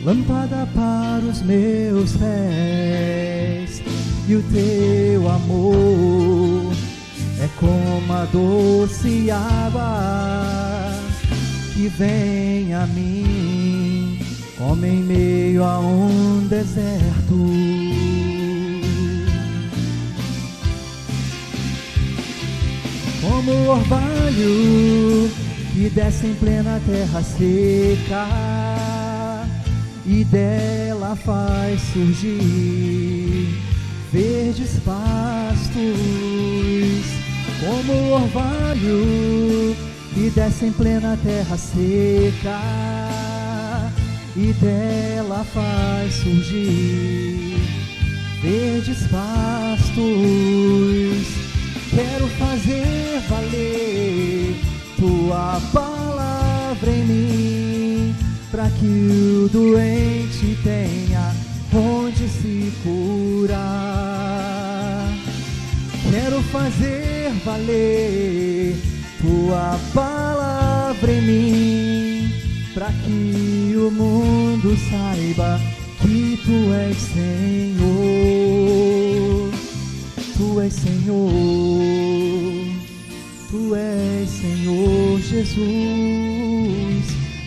lâmpada para os meus pés. E o teu amor é como a doce água que vem a mim, como em meio a um deserto. Como o orvalho que desce em plena terra seca e dela faz surgir verdes pastos. Como o orvalho que desce em plena terra seca e dela faz surgir verdes pastos. Quero fazer valer tua palavra em mim, para que o doente tenha onde se curar. Quero fazer valer tua palavra em mim, para que o mundo saiba que tu és Senhor. Tu és Senhor, tu és Senhor Jesus,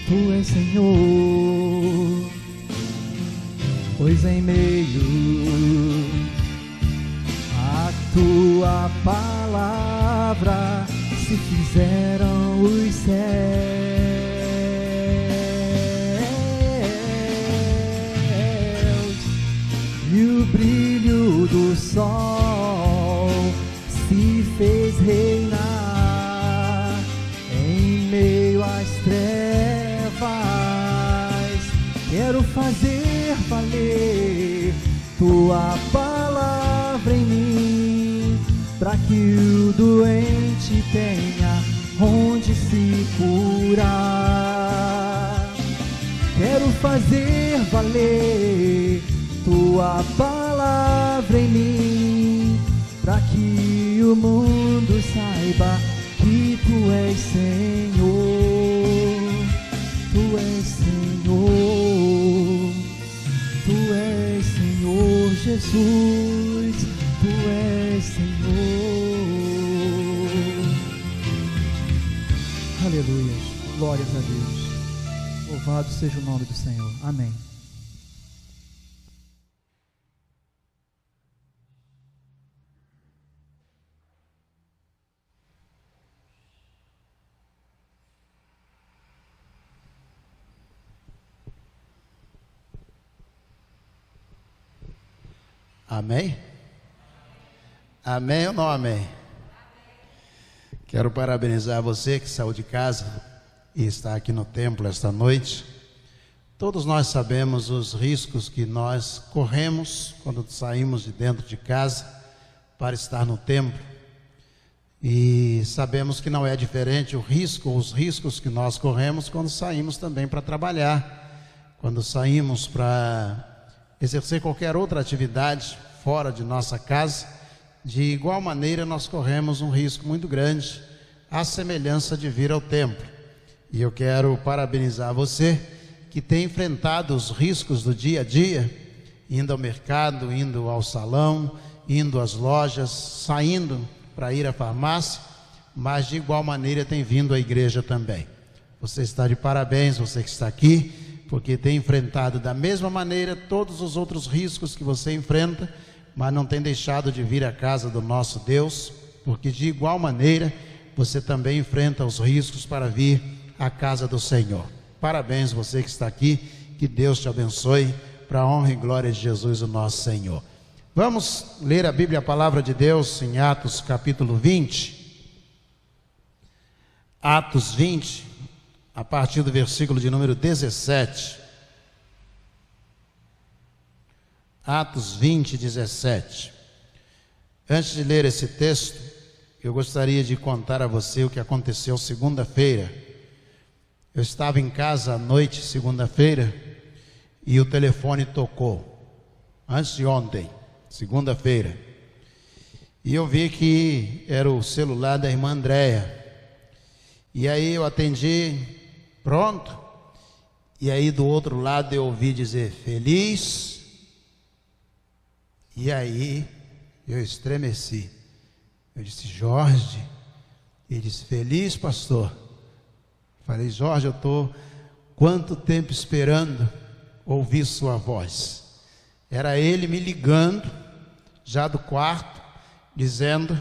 tu és Senhor. Pois em meio a tua palavra se fizeram os céus, e o brilho do sol se fez reinar em meio às trevas. Quero fazer valer tua palavra em mim, para que o doente tenha onde se curar. Quero fazer valer tua palavra em mim, para que o mundo saiba que tu és Senhor. Tu és Senhor, tu és Senhor Jesus, tu és Senhor. Aleluia, glórias a Deus. Louvado seja o nome do Senhor. Amém. Amém? Amém ou não amém? Quero parabenizar você que saiu de casa e está aqui no templo esta noite. Todos nós sabemos os riscos que nós corremos quando saímos de dentro de casa para estar no templo. E sabemos que não é diferente os riscos que nós corremos quando saímos também para trabalhar, quando saímos para exercer qualquer outra atividade fora de nossa casa. De igual maneira nós corremos um risco muito grande, à semelhança de vir ao templo. E eu quero parabenizar você que tem enfrentado os riscos do dia a dia, indo ao mercado, indo ao salão, indo às lojas, saindo para ir à farmácia, mas de igual maneira tem vindo à igreja também. Você está de parabéns, você que está aqui, porque tem enfrentado da mesma maneira todos os outros riscos que você enfrenta, mas não tem deixado de vir à casa do nosso Deus, porque de igual maneira você também enfrenta os riscos para vir à casa do Senhor. Parabéns você que está aqui, que Deus te abençoe, para a honra e glória de Jesus o nosso Senhor. Vamos ler a Bíblia, a palavra de Deus, em Atos capítulo 20. Atos 20, a partir do versículo de número 17. Atos 20, 17. Antes de ler esse texto, eu gostaria de contar a você o que aconteceu segunda-feira. Eu estava em casa à noite, segunda-feira, e o telefone tocou, antes de ontem, segunda-feira, e eu vi que era o celular da irmã Andréia, e aí eu atendi, pronto, e aí do outro lado eu ouvi dizer, feliz, e aí eu estremeci, eu disse, Jorge, ele disse, feliz, pastor? Falei, Jorge, eu estou quanto tempo esperando ouvir sua voz. Era ele me ligando, já do quarto, dizendo,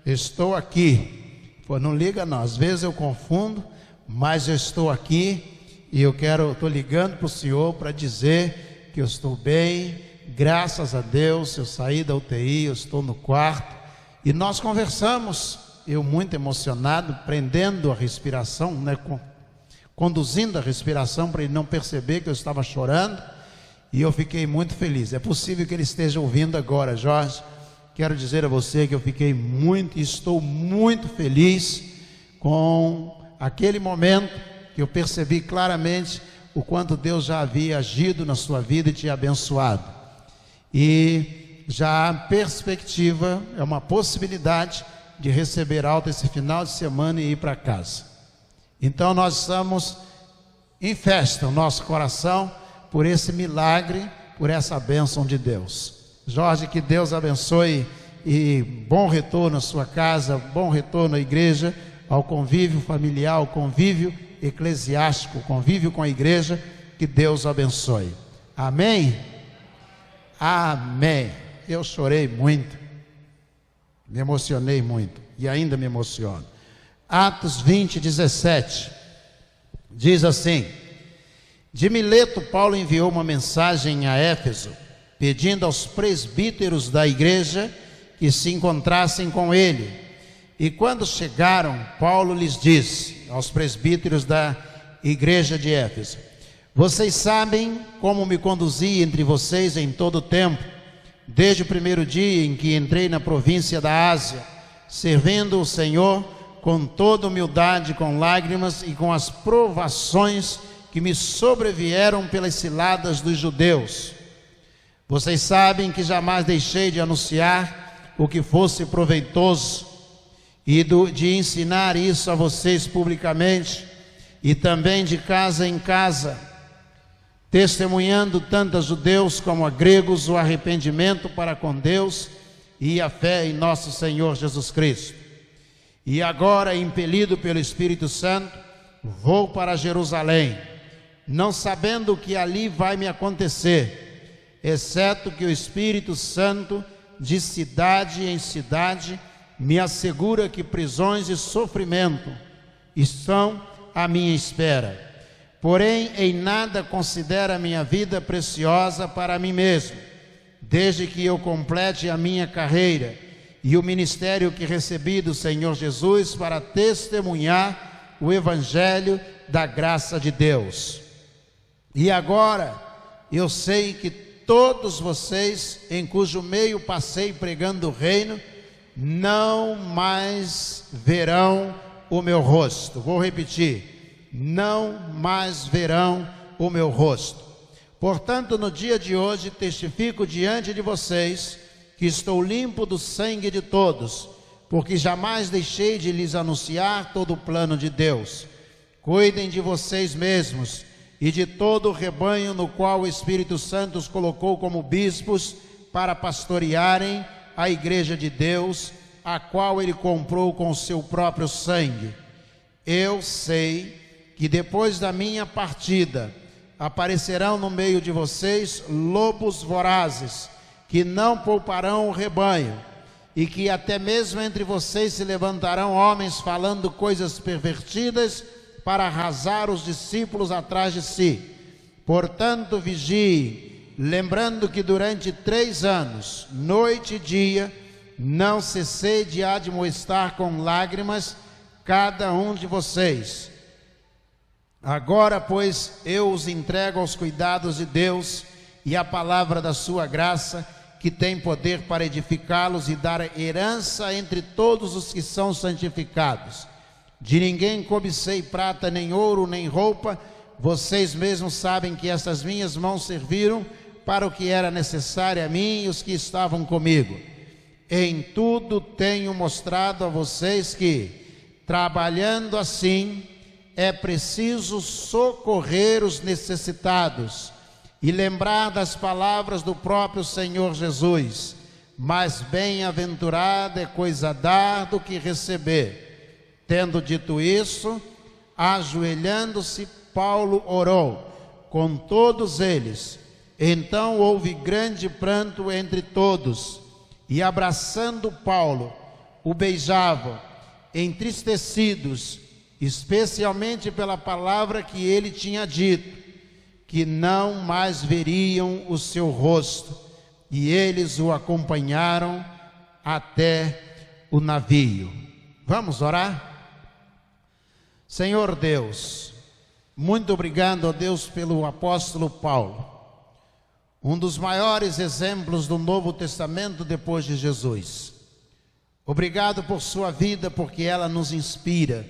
estou aqui. Pô, não liga não, às vezes eu confundo, mas eu estou aqui e estou ligando para o senhor para dizer que eu estou bem, graças a Deus, eu saí da UTI, eu estou no quarto. E nós conversamos, eu muito emocionado, prendendo a respiração, né, conduzindo a respiração para ele não perceber que eu estava chorando, e eu fiquei muito feliz. É possível que ele esteja ouvindo agora, Jorge. Quero dizer a você que eu fiquei muito e estou muito feliz com aquele momento que eu percebi claramente o quanto Deus já havia agido na sua vida e te abençoado. E já há perspectiva, é uma possibilidade de receber alta esse final de semana e ir para casa. Então nós estamos em festa, o nosso coração, por esse milagre, por essa bênção de Deus. Jorge, que Deus abençoe e bom retorno à sua casa, bom retorno à igreja, ao convívio familiar, ao convívio eclesiástico, convívio com a igreja, que Deus abençoe. Amém? Amém. Eu chorei muito, me emocionei muito e ainda me emociono. Atos 20, 17, diz assim, de Mileto, Paulo enviou uma mensagem a Éfeso, pedindo aos presbíteros da igreja que se encontrassem com ele. E quando chegaram, Paulo lhes disse, aos presbíteros da igreja de Éfeso, vocês sabem como me conduzi entre vocês em todo o tempo, desde o primeiro dia em que entrei na província da Ásia, servindo o Senhor com toda humildade, com lágrimas e com as provações que me sobrevieram pelas ciladas dos judeus. Vocês sabem que jamais deixei de anunciar o que fosse proveitoso e de ensinar isso a vocês publicamente e também de casa em casa, testemunhando tanto a judeus como a gregos o arrependimento para com Deus e a fé em nosso Senhor Jesus Cristo. E agora, impelido pelo Espírito Santo, vou para Jerusalém, não sabendo o que ali vai me acontecer, exceto que o Espírito Santo, de cidade em cidade, me assegura que prisões e sofrimento estão à minha espera. Porém, em nada considero a minha vida preciosa para mim mesmo, desde que eu complete a minha carreira e o ministério que recebi do Senhor Jesus para testemunhar o Evangelho da graça de Deus. E agora eu sei que todos vocês, em cujo meio passei pregando o reino, não mais verão o meu rosto. Vou repetir, não mais verão o meu rosto. Portanto, no dia de hoje testifico diante de vocês que estou limpo do sangue de todos, porque jamais deixei de lhes anunciar todo o plano de Deus. Cuidem de vocês mesmos e de todo o rebanho no qual o Espírito Santo os colocou como bispos para pastorearem a igreja de Deus, a qual ele comprou com o seu próprio sangue. Eu sei que depois da minha partida aparecerão no meio de vocês lobos vorazes, que não pouparão o rebanho, e que até mesmo entre vocês se levantarão homens falando coisas pervertidas para arrasar os discípulos atrás de si. Portanto, vigie, lembrando que durante 3 anos, noite e dia, não cessei de admoestar com lágrimas cada um de vocês. Agora, pois, eu os entrego aos cuidados de Deus e à palavra da sua graça, que tem poder para edificá-los e dar herança entre todos os que são santificados. De ninguém cobicei prata, nem ouro, nem roupa. Vocês mesmos sabem que essas minhas mãos serviram para o que era necessário a mim e os que estavam comigo. Em tudo tenho mostrado a vocês que, trabalhando assim, é preciso socorrer os necessitados e lembrar das palavras do próprio Senhor Jesus: mais bem-aventurado é coisa dar do que receber. Tendo dito isso, ajoelhando-se, Paulo orou com todos eles. Então houve grande pranto entre todos, e abraçando Paulo, o beijavam, entristecidos, especialmente pela palavra que ele tinha dito, que não mais veriam o seu rosto, e eles o acompanharam até o navio. Vamos orar? Senhor Deus, muito obrigado, ó Deus, pelo apóstolo Paulo, um dos maiores exemplos do Novo Testamento depois de Jesus. Obrigado por sua vida, porque ela nos inspira,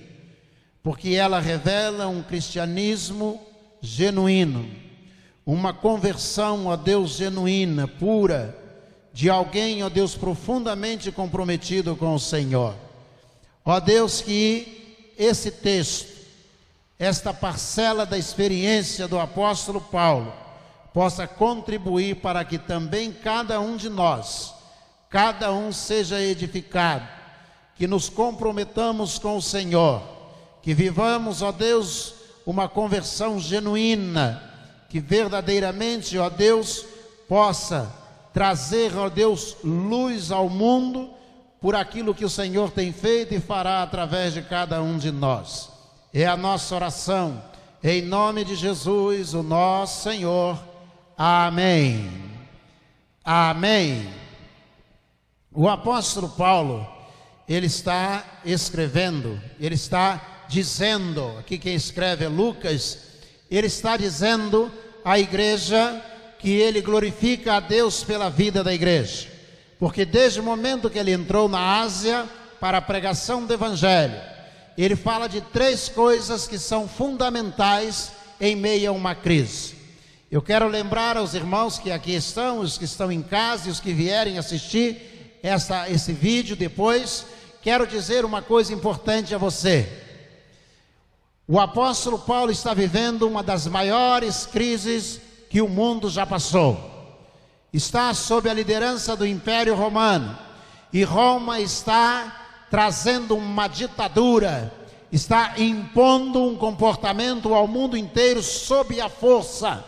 porque ela revela um cristianismo genuíno, uma conversão, ó Deus, genuína, pura, de alguém, ó Deus, profundamente comprometido com o Senhor. Ó Deus, que esse texto, esta parcela da experiência do apóstolo Paulo, possa contribuir para que também cada um de nós, cada um seja edificado, que nos comprometamos com o Senhor, que vivamos, ó Deus, uma conversão genuína, que verdadeiramente, ó Deus, possa trazer, ó Deus, luz ao mundo por aquilo que o Senhor tem feito e fará através de cada um de nós. É a nossa oração, em nome de Jesus, o nosso Senhor. Amém. Amém. O apóstolo Paulo, ele está escrevendo, ele está dizendo, aqui quem escreve é Lucas, ele está dizendo à igreja que ele glorifica a Deus pela vida da igreja, porque desde o momento que ele entrou na Ásia para a pregação do Evangelho, ele fala de 3 coisas que são fundamentais em meio a uma crise. Eu quero lembrar aos irmãos que aqui estão, os que estão em casa e os que vierem assistir esse vídeo depois, quero dizer uma coisa importante a você. O apóstolo Paulo está vivendo uma das maiores crises que o mundo já passou. Está sob a liderança do Império Romano, e Roma está trazendo uma ditadura, está impondo um comportamento ao mundo inteiro sob a força.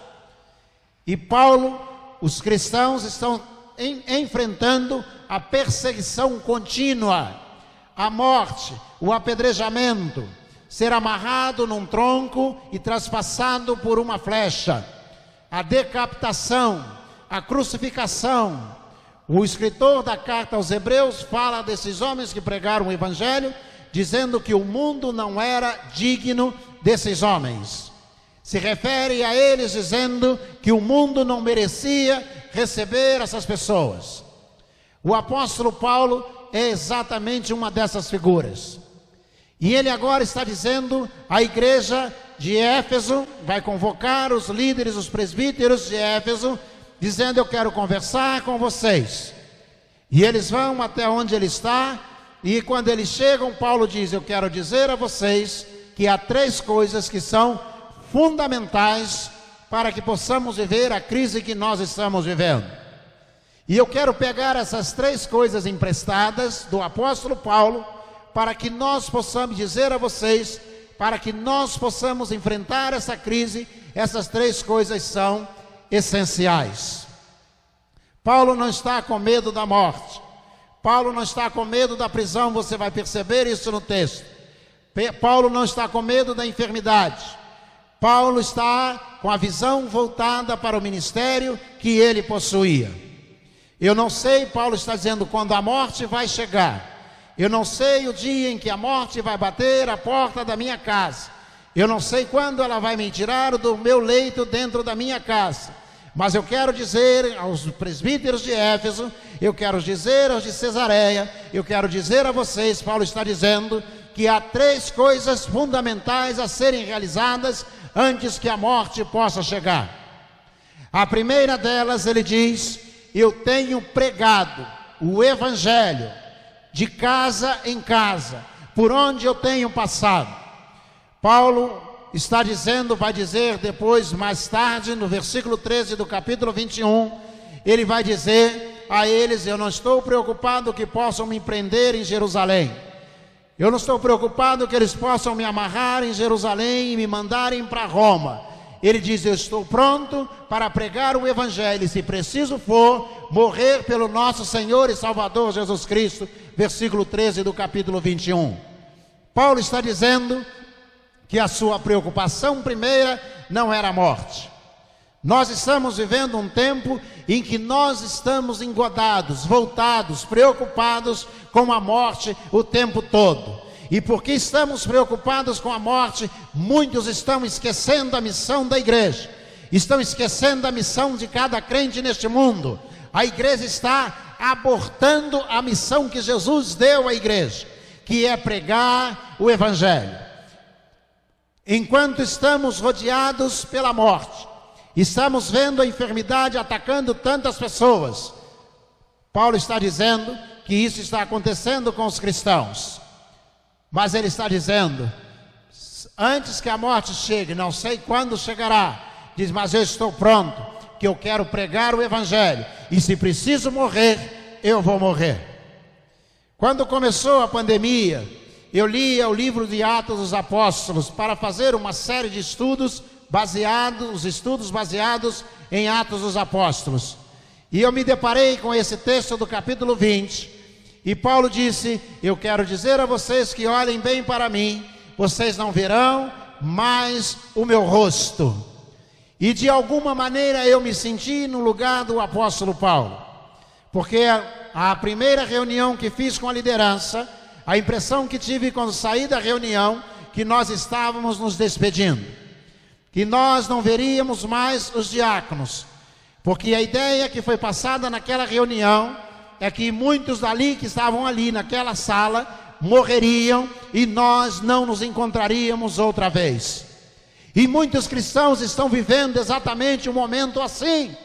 E Paulo, os cristãos estão enfrentando a perseguição contínua, a morte, o apedrejamento, ser amarrado num tronco e traspassado por uma flecha, a decapitação, a crucificação. O escritor da carta aos Hebreus fala desses homens que pregaram o Evangelho, dizendo que o mundo não era digno desses homens. Se refere a eles dizendo que o mundo não merecia receber essas pessoas. O apóstolo Paulo é exatamente uma dessas figuras. E ele agora está dizendo à igreja de Éfeso, vai convocar os líderes, os presbíteros de Éfeso, dizendo: eu quero conversar com vocês. E eles vão até onde ele está, e quando eles chegam, Paulo diz: eu quero dizer a vocês que há 3 coisas que são fundamentais para que possamos viver a crise que nós estamos vivendo. E eu quero pegar essas 3 coisas emprestadas do apóstolo Paulo, para que nós possamos dizer a vocês, para que nós possamos enfrentar essa crise. Essas 3 coisas são essenciais. Paulo não está com medo da morte. Paulo não está com medo da prisão, você vai perceber isso no texto. Paulo não está com medo da enfermidade. Paulo está com a visão voltada para o ministério que ele possuía. Eu não sei, Paulo está dizendo, quando a morte vai chegar. Eu não sei o dia em que a morte vai bater a porta da minha casa. Eu não sei quando ela vai me tirar do meu leito dentro da minha casa. Mas eu quero dizer aos presbíteros de Éfeso, eu quero dizer aos de Cesareia, eu quero dizer a vocês, Paulo está dizendo que há 3 coisas fundamentais a serem realizadas antes que a morte possa chegar. A primeira delas, ele diz: eu tenho pregado o evangelho de casa em casa, por onde eu tenho passado. Paulo está dizendo, vai dizer depois, mais tarde, no versículo 13 do capítulo 21, ele vai dizer a eles: eu não estou preocupado que possam me prender em Jerusalém. Eu não estou preocupado que eles possam me amarrar em Jerusalém e me mandarem para Roma. Ele diz: eu estou pronto para pregar o evangelho, se preciso for, morrer pelo nosso Senhor e Salvador Jesus Cristo. Versículo 13 do capítulo 21. Paulo está dizendo que a sua preocupação primeira não era a morte. Nós estamos vivendo um tempo em que nós estamos engodados, voltados, preocupados com a morte o tempo todo. E porque estamos preocupados com a morte, muitos estão esquecendo a missão da igreja, estão esquecendo a missão de cada crente neste mundo. A igreja está abortando a missão que Jesus deu à igreja, que é pregar o evangelho. Enquanto estamos rodeados pela morte, estamos vendo a enfermidade atacando tantas pessoas, Paulo está dizendo que isso está acontecendo com os cristãos. Mas ele está dizendo, antes que a morte chegue, não sei quando chegará, diz: mas eu estou pronto, que eu quero pregar o evangelho, e se preciso morrer, eu vou morrer. Quando começou a pandemia, eu lia o livro de Atos dos Apóstolos para fazer uma série de estudos baseados em Atos dos Apóstolos. E eu me deparei com esse texto do capítulo 20, e Paulo disse: eu quero dizer a vocês que olhem bem para mim, vocês não verão mais o meu rosto. E de alguma maneira eu me senti no lugar do apóstolo Paulo, porque a primeira reunião que fiz com a liderança, a impressão que tive quando saí da reunião, que nós estávamos nos despedindo, que nós não veríamos mais os diáconos, porque a ideia que foi passada naquela reunião é que muitos dali que estavam ali naquela sala morreriam e nós não nos encontraríamos outra vez. E muitos cristãos estão vivendo exatamente um momento assim.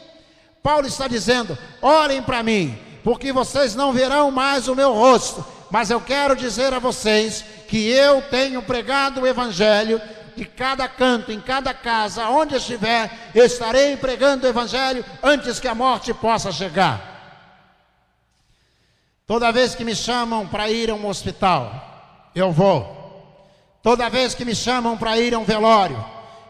Paulo está dizendo: olhem para mim, porque vocês não verão mais o meu rosto, mas eu quero dizer a vocês que eu tenho pregado o evangelho de cada canto, em cada casa, onde estiver, eu estarei pregando o evangelho antes que a morte possa chegar. Toda vez que me chamam para ir a um hospital, eu vou. Toda vez que me chamam para ir a um velório,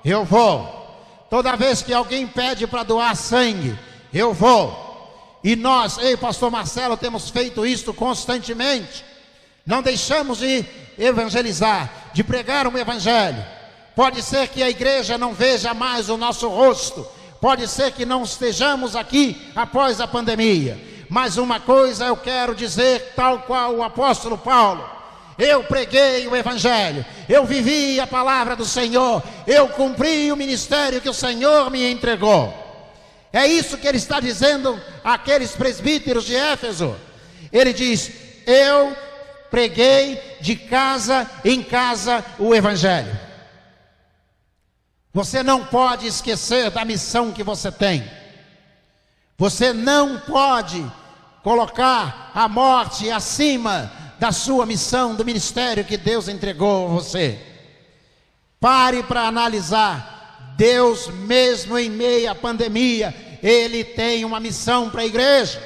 eu vou. Toda vez que alguém pede para doar sangue, eu vou. E nós, pastor Marcelo, temos feito isso constantemente. Não deixamos de evangelizar, de pregar um evangelho. Pode ser que a igreja não veja mais o nosso rosto, pode ser que não estejamos aqui após a pandemia, mas uma coisa eu quero dizer, tal qual o apóstolo Paulo: eu preguei o evangelho, eu vivi a palavra do Senhor, eu cumpri o ministério que o Senhor me entregou. É isso que ele está dizendo àqueles presbíteros de Éfeso. Ele diz: eu preguei de casa em casa o evangelho. Você não pode esquecer da missão que você tem. Você não pode colocar a morte acima da sua missão, do ministério que Deus entregou a você. Pare para analisar. Deus, mesmo em meio à pandemia, Ele tem uma missão para a igreja.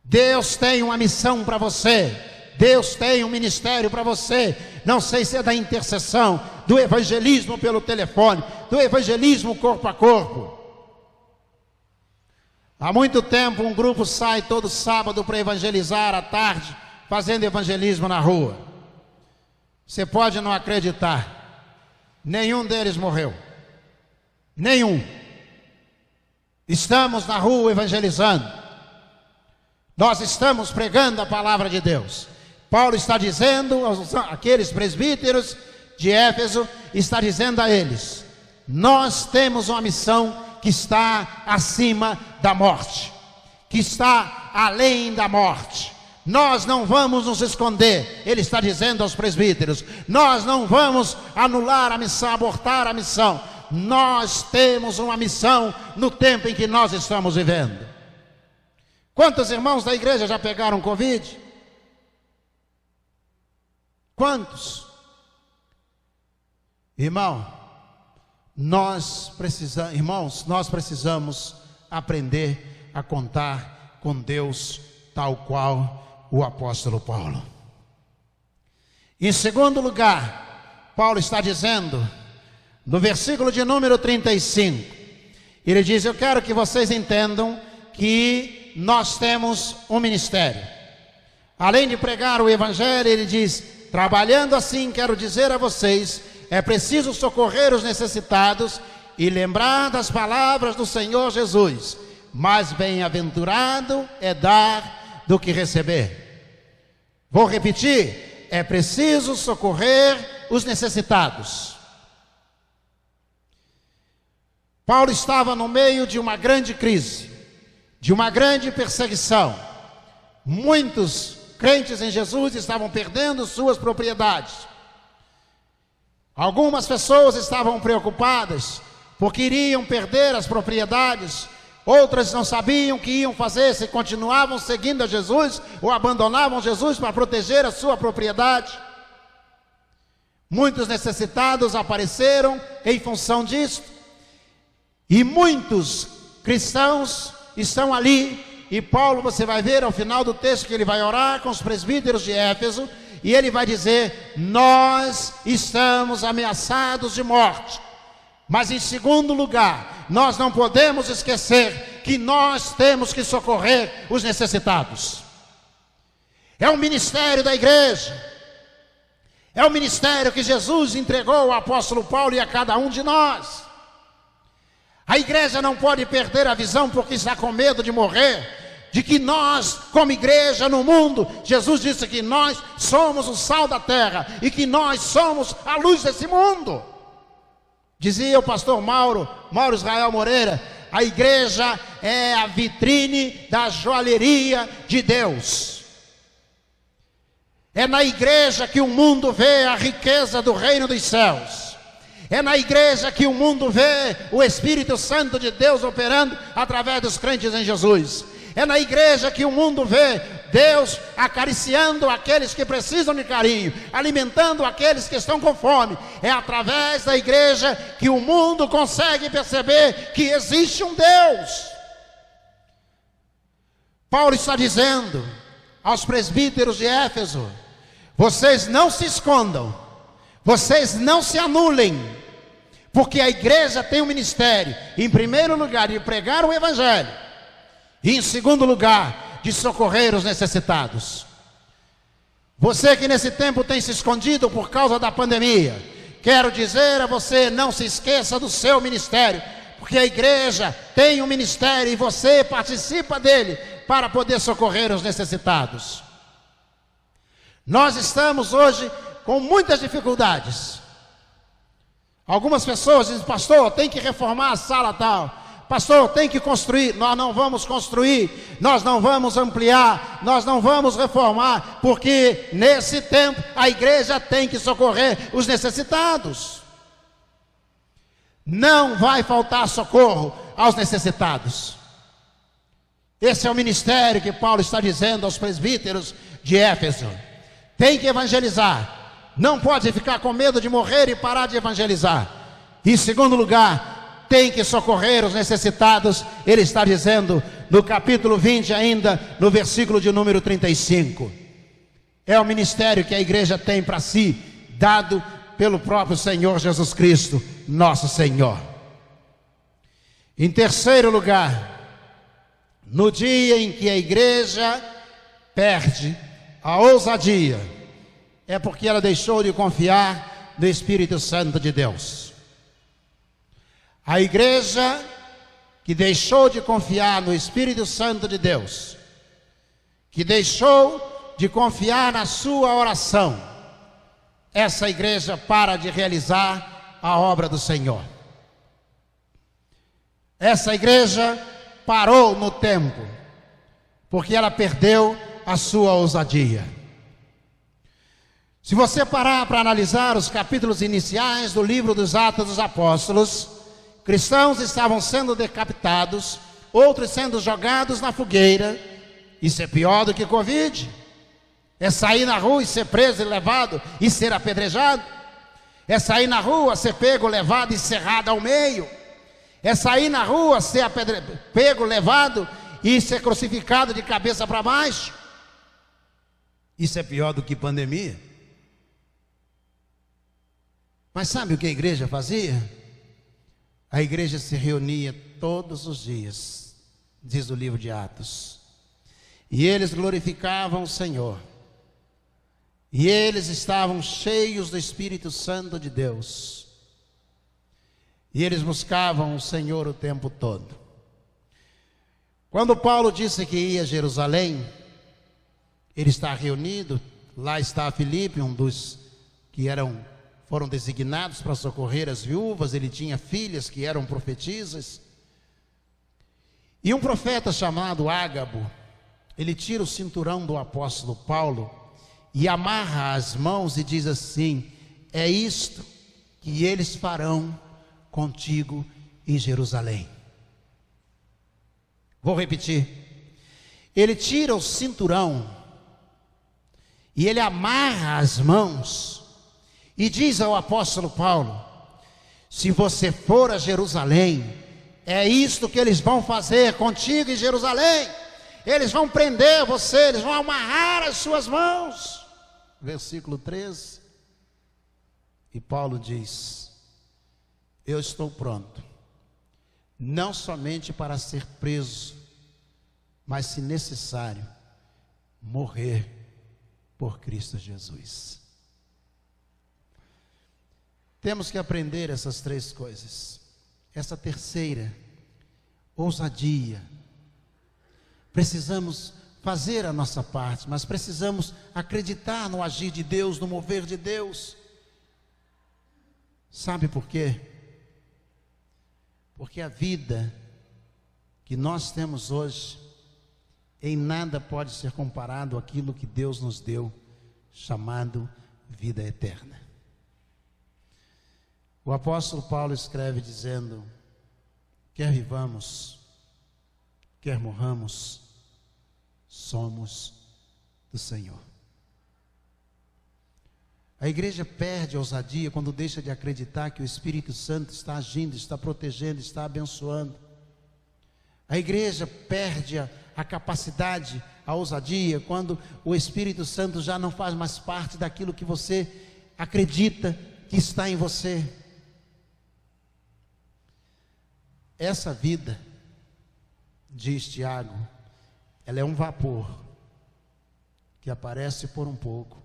Deus tem uma missão para você. Deus tem um ministério para você. Não sei se é da intercessão, do evangelismo pelo telefone, do evangelismo corpo a corpo. Há muito tempo um grupo sai todo sábado para evangelizar à tarde, fazendo evangelismo na rua. Você pode não acreditar, nenhum deles morreu. Nenhum. Estamos na rua evangelizando. Nós estamos pregando a palavra de Deus. Paulo está dizendo àqueles presbíteros de Éfeso, está dizendo a eles: nós temos uma missão que está acima da morte, que está além da morte. Nós não vamos nos esconder. Ele está dizendo aos presbíteros: nós não vamos anular a missão, abortar a missão. Nós temos uma missão no tempo em que nós estamos vivendo. Quantos irmãos da igreja já pegaram Covid? Quantos? Irmãos, nós precisamos aprender a contar com Deus tal qual o apóstolo Paulo. Em segundo lugar, Paulo está dizendo, no versículo de número 35, ele diz: eu quero que vocês entendam que nós temos um ministério. Além de pregar o evangelho, ele diz: trabalhando assim, quero dizer a vocês, é preciso socorrer os necessitados e lembrar das palavras do Senhor Jesus. Mais bem-aventurado é dar do que receber. Vou repetir: é preciso socorrer os necessitados. Paulo estava no meio de uma grande crise, de uma grande perseguição. Muitos crentes em Jesus estavam perdendo suas propriedades. Algumas pessoas estavam preocupadas porque iriam perder as propriedades. Outras não sabiam o que iam fazer, se continuavam seguindo a Jesus ou abandonavam Jesus para proteger a sua propriedade. Muitos necessitados apareceram em função disso. E muitos cristãos estão ali. E Paulo, você vai ver ao final do texto que ele vai orar com os presbíteros de Éfeso, e ele vai dizer: nós estamos ameaçados de morte. Mas em segundo lugar, nós não podemos esquecer que nós temos que socorrer os necessitados. É o ministério da igreja. É o ministério que Jesus entregou ao apóstolo Paulo e a cada um de nós. A igreja não pode perder a visão porque está com medo de morrer, de que nós, como igreja no mundo, Jesus disse que nós somos o sal da terra e que nós somos a luz desse mundo. Dizia o pastor Mauro Israel Moreira: a igreja é a vitrine da joalheria de Deus. É na igreja que o mundo vê a riqueza do reino dos céus. É na igreja que o mundo vê o Espírito Santo de Deus operando através dos crentes em Jesus. É na igreja que o mundo vê Deus acariciando aqueles que precisam de carinho, alimentando aqueles que estão com fome. É através da igreja que o mundo consegue perceber que existe um Deus. Paulo está dizendo aos presbíteros de Éfeso: vocês não se escondam, vocês não se anulem, porque a igreja tem um ministério, em primeiro lugar, de pregar o evangelho, e em segundo lugar, de socorrer os necessitados. Você que nesse tempo tem se escondido por causa da pandemia, quero dizer a você: não se esqueça do seu ministério, porque a igreja tem um ministério e você participa dele para poder socorrer os necessitados. Nós estamos hoje com muitas dificuldades. Algumas pessoas dizem: pastor, tem que reformar a sala tal, pastor, tem que construir. Nós não vamos construir, nós não vamos ampliar, nós não vamos reformar, porque nesse tempo a igreja tem que socorrer os necessitados. Não vai faltar socorro aos necessitados. Esse é o ministério que Paulo está dizendo aos presbíteros de Éfeso. Tem que evangelizar. Não pode ficar com medo de morrer e parar de evangelizar. Em segundo lugar, tem que socorrer os necessitados. Ele está dizendo no capítulo 20 ainda, no versículo de número 35. É o ministério que a igreja tem para si, dado pelo próprio Senhor Jesus Cristo, nosso Senhor. Em terceiro lugar, no dia em que a igreja perde a ousadia, é porque ela deixou de confiar no Espírito Santo de Deus. A igreja que deixou de confiar no Espírito Santo de Deus, que deixou de confiar na sua oração, essa igreja para de realizar a obra do Senhor. Essa igreja parou no tempo, porque ela perdeu a sua ousadia. Se você parar para analisar os capítulos iniciais do livro dos Atos dos Apóstolos, cristãos estavam sendo decapitados, outros sendo jogados na fogueira. Isso é pior do que Covid. É sair na rua e ser preso e levado e ser apedrejado. É sair na rua, ser pego, levado e serrado ao meio. É sair na rua, ser pego, levado e ser crucificado de cabeça para baixo. Isso é pior do que pandemia. Mas sabe o que a igreja fazia? A igreja se reunia todos os dias, diz o livro de Atos, e eles glorificavam o Senhor, e eles estavam cheios do Espírito Santo de Deus, e eles buscavam o Senhor o tempo todo. Quando Paulo disse que ia a Jerusalém, ele está reunido, lá está Filipe, um dos que foram designados para socorrer as viúvas. Ele tinha filhas que eram profetisas, e um profeta chamado Ágabo, ele tira o cinturão do apóstolo Paulo e amarra as mãos e diz assim: é isto que eles farão contigo em Jerusalém. Vou repetir. Ele tira o cinturão e ele amarra as mãos e diz ao apóstolo Paulo: se você for a Jerusalém, é isto que eles vão fazer contigo em Jerusalém. Eles vão prender você, eles vão amarrar as suas mãos. Versículo 13. E Paulo diz: eu estou pronto, não somente para ser preso, mas, se necessário, morrer por Cristo Jesus. Temos que aprender essas três coisas. Essa terceira, ousadia. Precisamos fazer a nossa parte, mas precisamos acreditar no agir de Deus, no mover de Deus. Sabe por quê? Porque a vida que nós temos hoje, em nada pode ser comparado àquilo que Deus nos deu, chamado vida eterna. O apóstolo Paulo escreve dizendo: quer vivamos, quer morramos, somos do Senhor. A igreja perde a ousadia quando deixa de acreditar que o Espírito Santo está agindo, está protegendo, está abençoando. A igreja perde a capacidade, a ousadia, quando o Espírito Santo já não faz mais parte daquilo que você acredita que está em você. Essa vida, diz Tiago, ela é um vapor que aparece por um pouco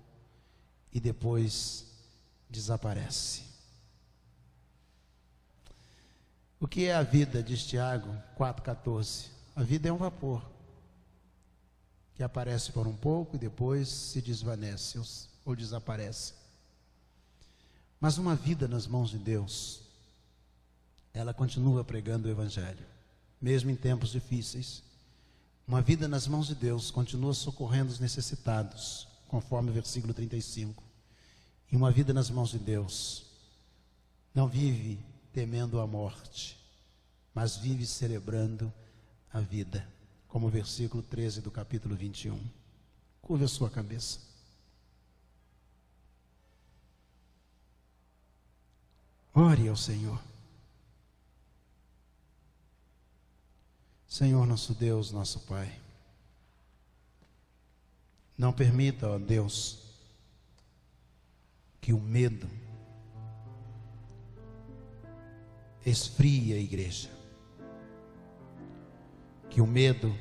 e depois desaparece. O que é a vida, diz Tiago 4,14? A vida é um vapor que aparece por um pouco e depois se desvanece ou desaparece. Mas uma vida nas mãos de Deus, ela continua pregando o Evangelho, mesmo em tempos difíceis. Uma vida nas mãos de Deus continua socorrendo os necessitados, conforme o versículo 35. E uma vida nas mãos de Deus não vive temendo a morte, mas vive celebrando a vida, como o versículo 13 do capítulo 21. Curva a sua cabeça. Ore ao Senhor. Senhor nosso Deus, nosso Pai, não permita, ó Deus, que o medo esfrie a igreja, que o medo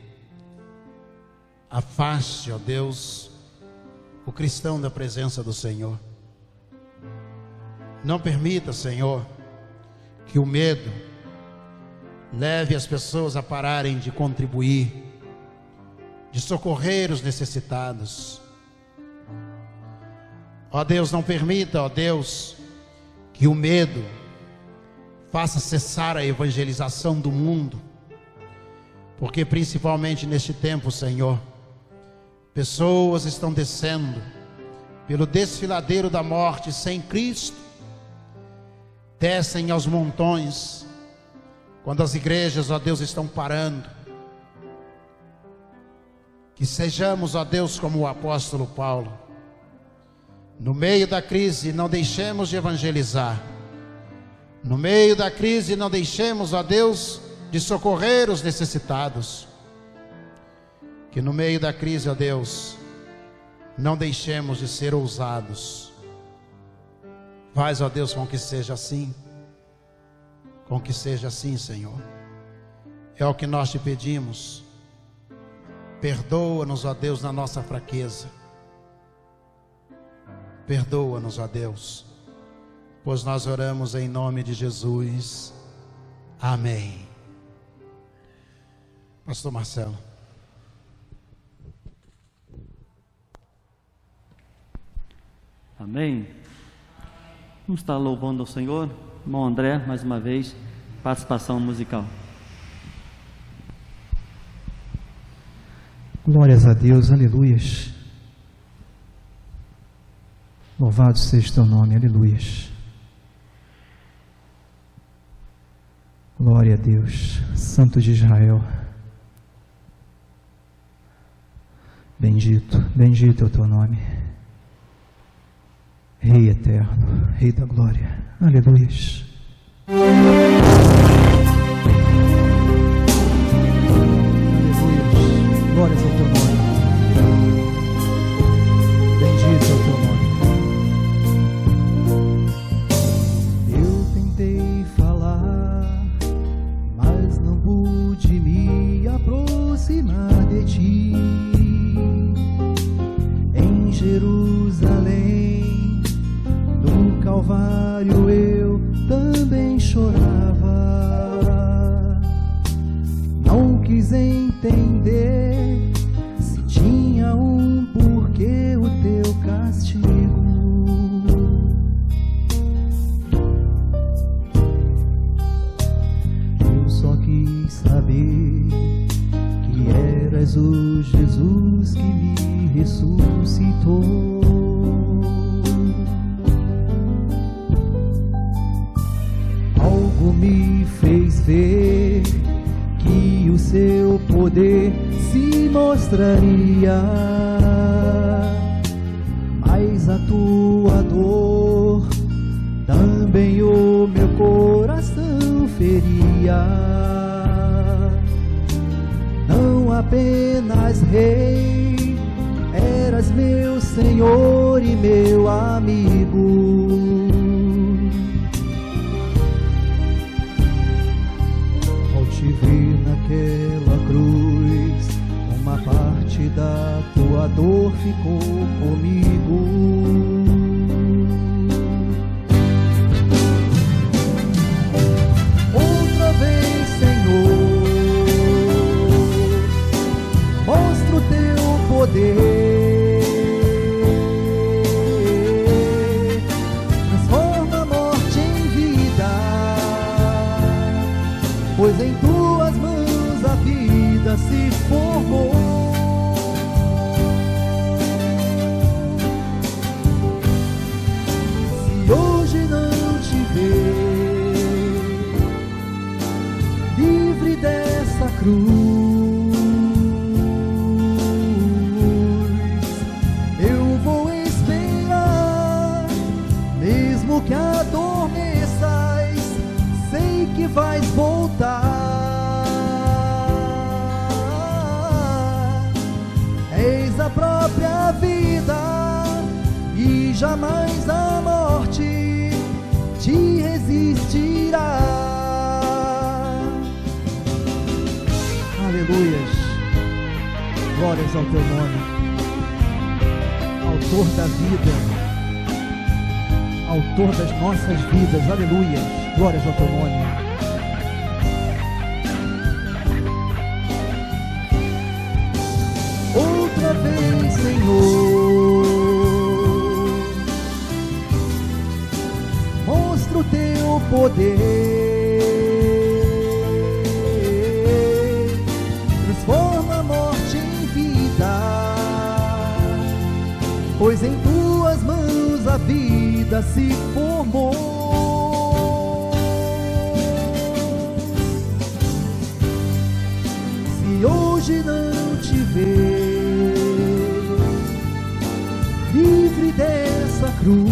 afaste, ó Deus, o cristão da presença do Senhor. Não permita, Senhor, que o medo leve as pessoas a pararem de contribuir, de socorrer os necessitados. Ó Deus, não permita, ó Deus, que o medo faça cessar a evangelização do mundo, porque principalmente neste tempo, Senhor, pessoas estão descendo pelo desfiladeiro da morte sem Cristo, descem aos montões, quando as igrejas, ó Deus, estão parando. Que sejamos, ó Deus, como o apóstolo Paulo, no meio da crise não deixemos de evangelizar, no meio da crise não deixemos, ó Deus, de socorrer os necessitados, que no meio da crise, ó Deus, não deixemos de ser ousados. Faz, ó Deus, com que seja assim, com que seja assim, Senhor, é o que nós te pedimos. Perdoa-nos, ó Deus, na nossa fraqueza, perdoa-nos, ó Deus, pois nós oramos em nome de Jesus, amém. Pastor Marcelo. Amém. Vamos estar louvando ao Senhor. Irmão André, mais uma vez, participação musical. Glórias a Deus, aleluias. Louvado seja o teu nome, aleluias. Glória a Deus, Santo de Israel. Bendito, bendito é o teu nome. Rei eterno, Rei da glória, aleluias. Aleluias, glórias ao teu nome. Bendito é o teu nome. Eu tentei falar, mas não pude me aproximar de ti. Em Jerusalém, no Calvário eu também chorava. Não quis entender se tinha um porquê o teu castigo. Eu só quis saber que eras o Jesus que me ressuscitou. Algo me fez ver que o seu poder se mostraria, mas a tua dor também o meu coração feria. Não apenas Rei, eras meu Senhor e meu amigo. Te ver naquela cruz, uma parte da tua dor ficou comigo. Outra vez, Senhor, mostra o teu poder, transforma a morte em vida, pois em tuas mãos a vida se formou. Se hoje não te ver livre dessa cruz, eu vou esperar, mesmo que adormeças, sei que vais voltar. jamais a morte te resistirá. Aleluias, glórias ao teu nome, autor da vida, autor das nossas vidas, aleluias, glórias ao teu nome. Outra vez, Senhor, mostra o teu poder, transforma a morte em vida, pois em tuas mãos a vida se formou. Se hoje não te ver livre dessa cruz,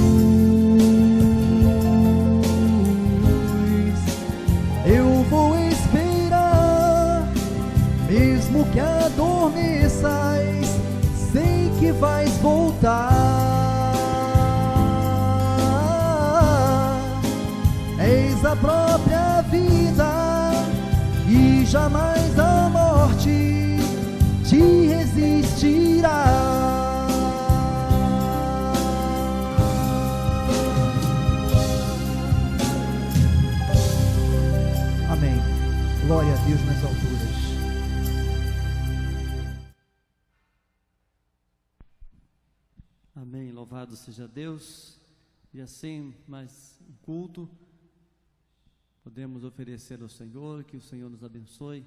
eu vou esperar, mesmo que adormeças, sei que vais voltar. És a própria vida e jamais a morte te resistirá. Amém. Glória a Deus nas alturas. Amém, louvado seja Deus. E assim, mais um culto, podemos oferecer ao Senhor, que o Senhor nos abençoe.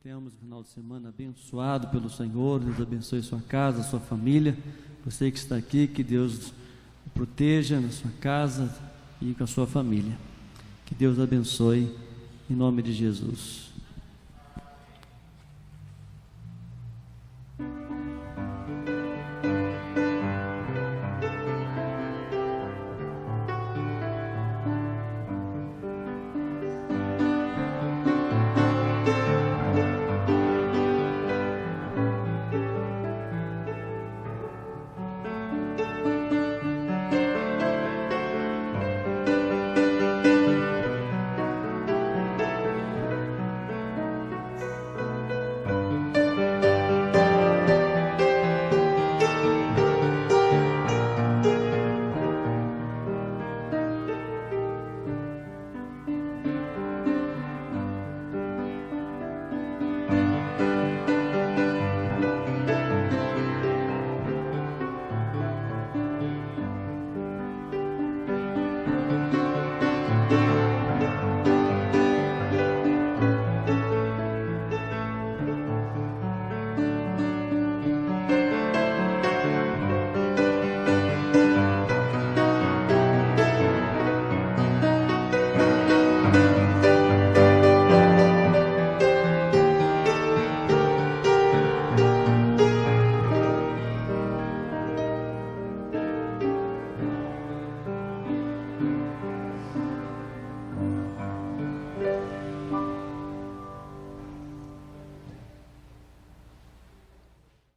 Tenhamos um final de semana abençoado pelo Senhor, Deus abençoe sua casa, sua família. Você que está aqui, que Deus o proteja na sua casa e com a sua família. Que Deus abençoe, em nome de Jesus.